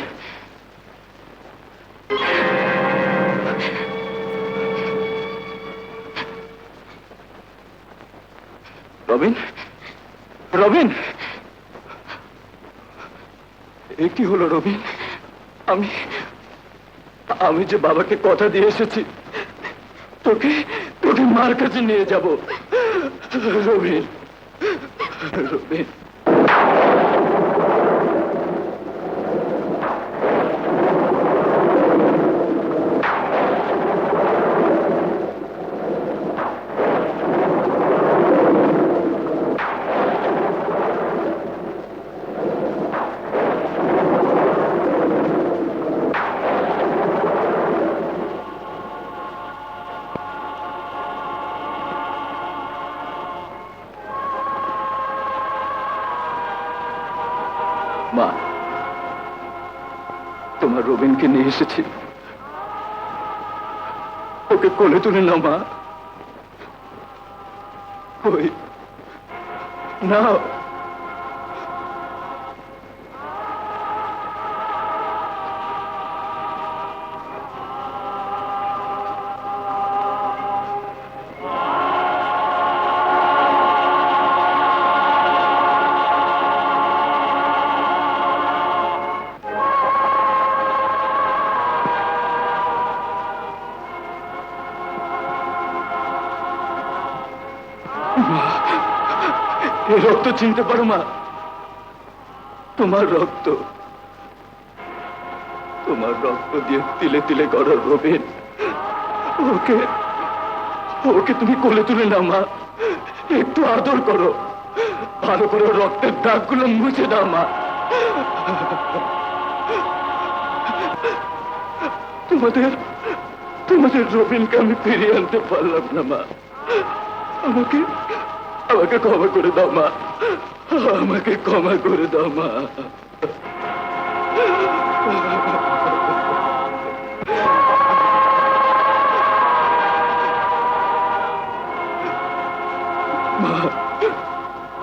রবিন, রবিন, এ কি হলো রবিন? আমি আমি যে বাবাকে কথা দিয়ে এসেছি তোকে তোকে মার কাছে নিয়ে যাব। রবিন, রবিন, মা, তোমার রবিনকে নিয়ে এসেছি, ওকে কোলে তুলে নাও মা। ওই নাও। এই রক্ত চিনতে পারো মা? তোমার রক্ত, তোমার রক্ত দিয়ে তিলে তিলে গড়া রবিন। ওকে ওকে তুমি কোলে তুলে নাও মা, একটু আদর করো, ভালো করে ওর রক্তের দাগগুলো মুছে দাও মা। তোমাদের তোমাদের রবিনকে আমি ফিরিয়ে আনতে পারলাম না মা, আমাকে আমাকে ক্ষমা করে দাও মা, আমাকে ক্ষমা করে দাও মা।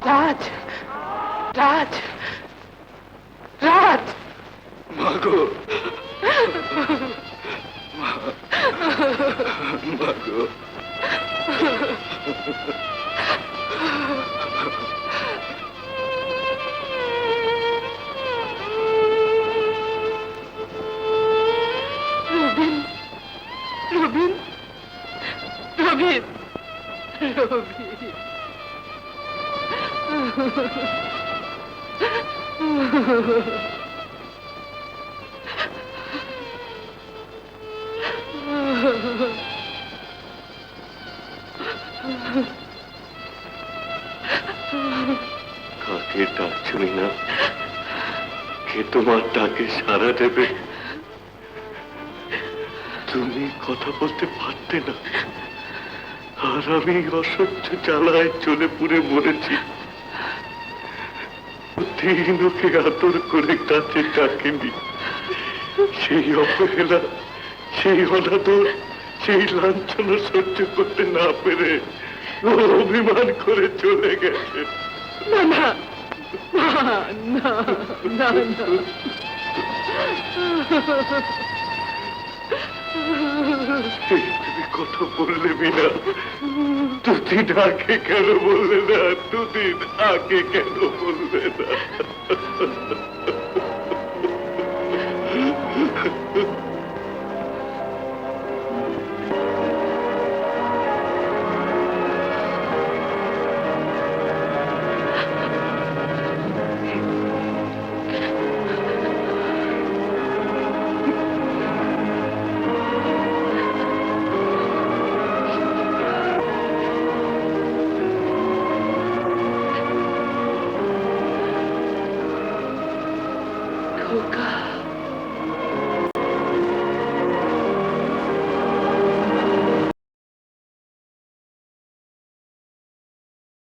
রাজ, রাজ, রাজ,
মাগো, মাগো,
রবিন, রবিন, রবিন, রবিন।
কাকে ডাক শুনি না, কে তোমার ডাকে সাড়া দেবে? তুমি কথা বলতে পারতে না, আর আমি অসহ্য জ্বালায় চলে পুড়ে মরেছি। দিন ওকে আদর করে কাছে ডাকেনি, সেই অবহেলা, সেই অনাদর, সেই লাঞ্ছনা সহ্য করতে না পেরে ও অভিমান করে চলে গেছে।
না না না না না,
তুমি কথা বললে বিনা, দুদিন আগে কেন বললে না? দুদিন আগে কেন বললে না?
খোকা,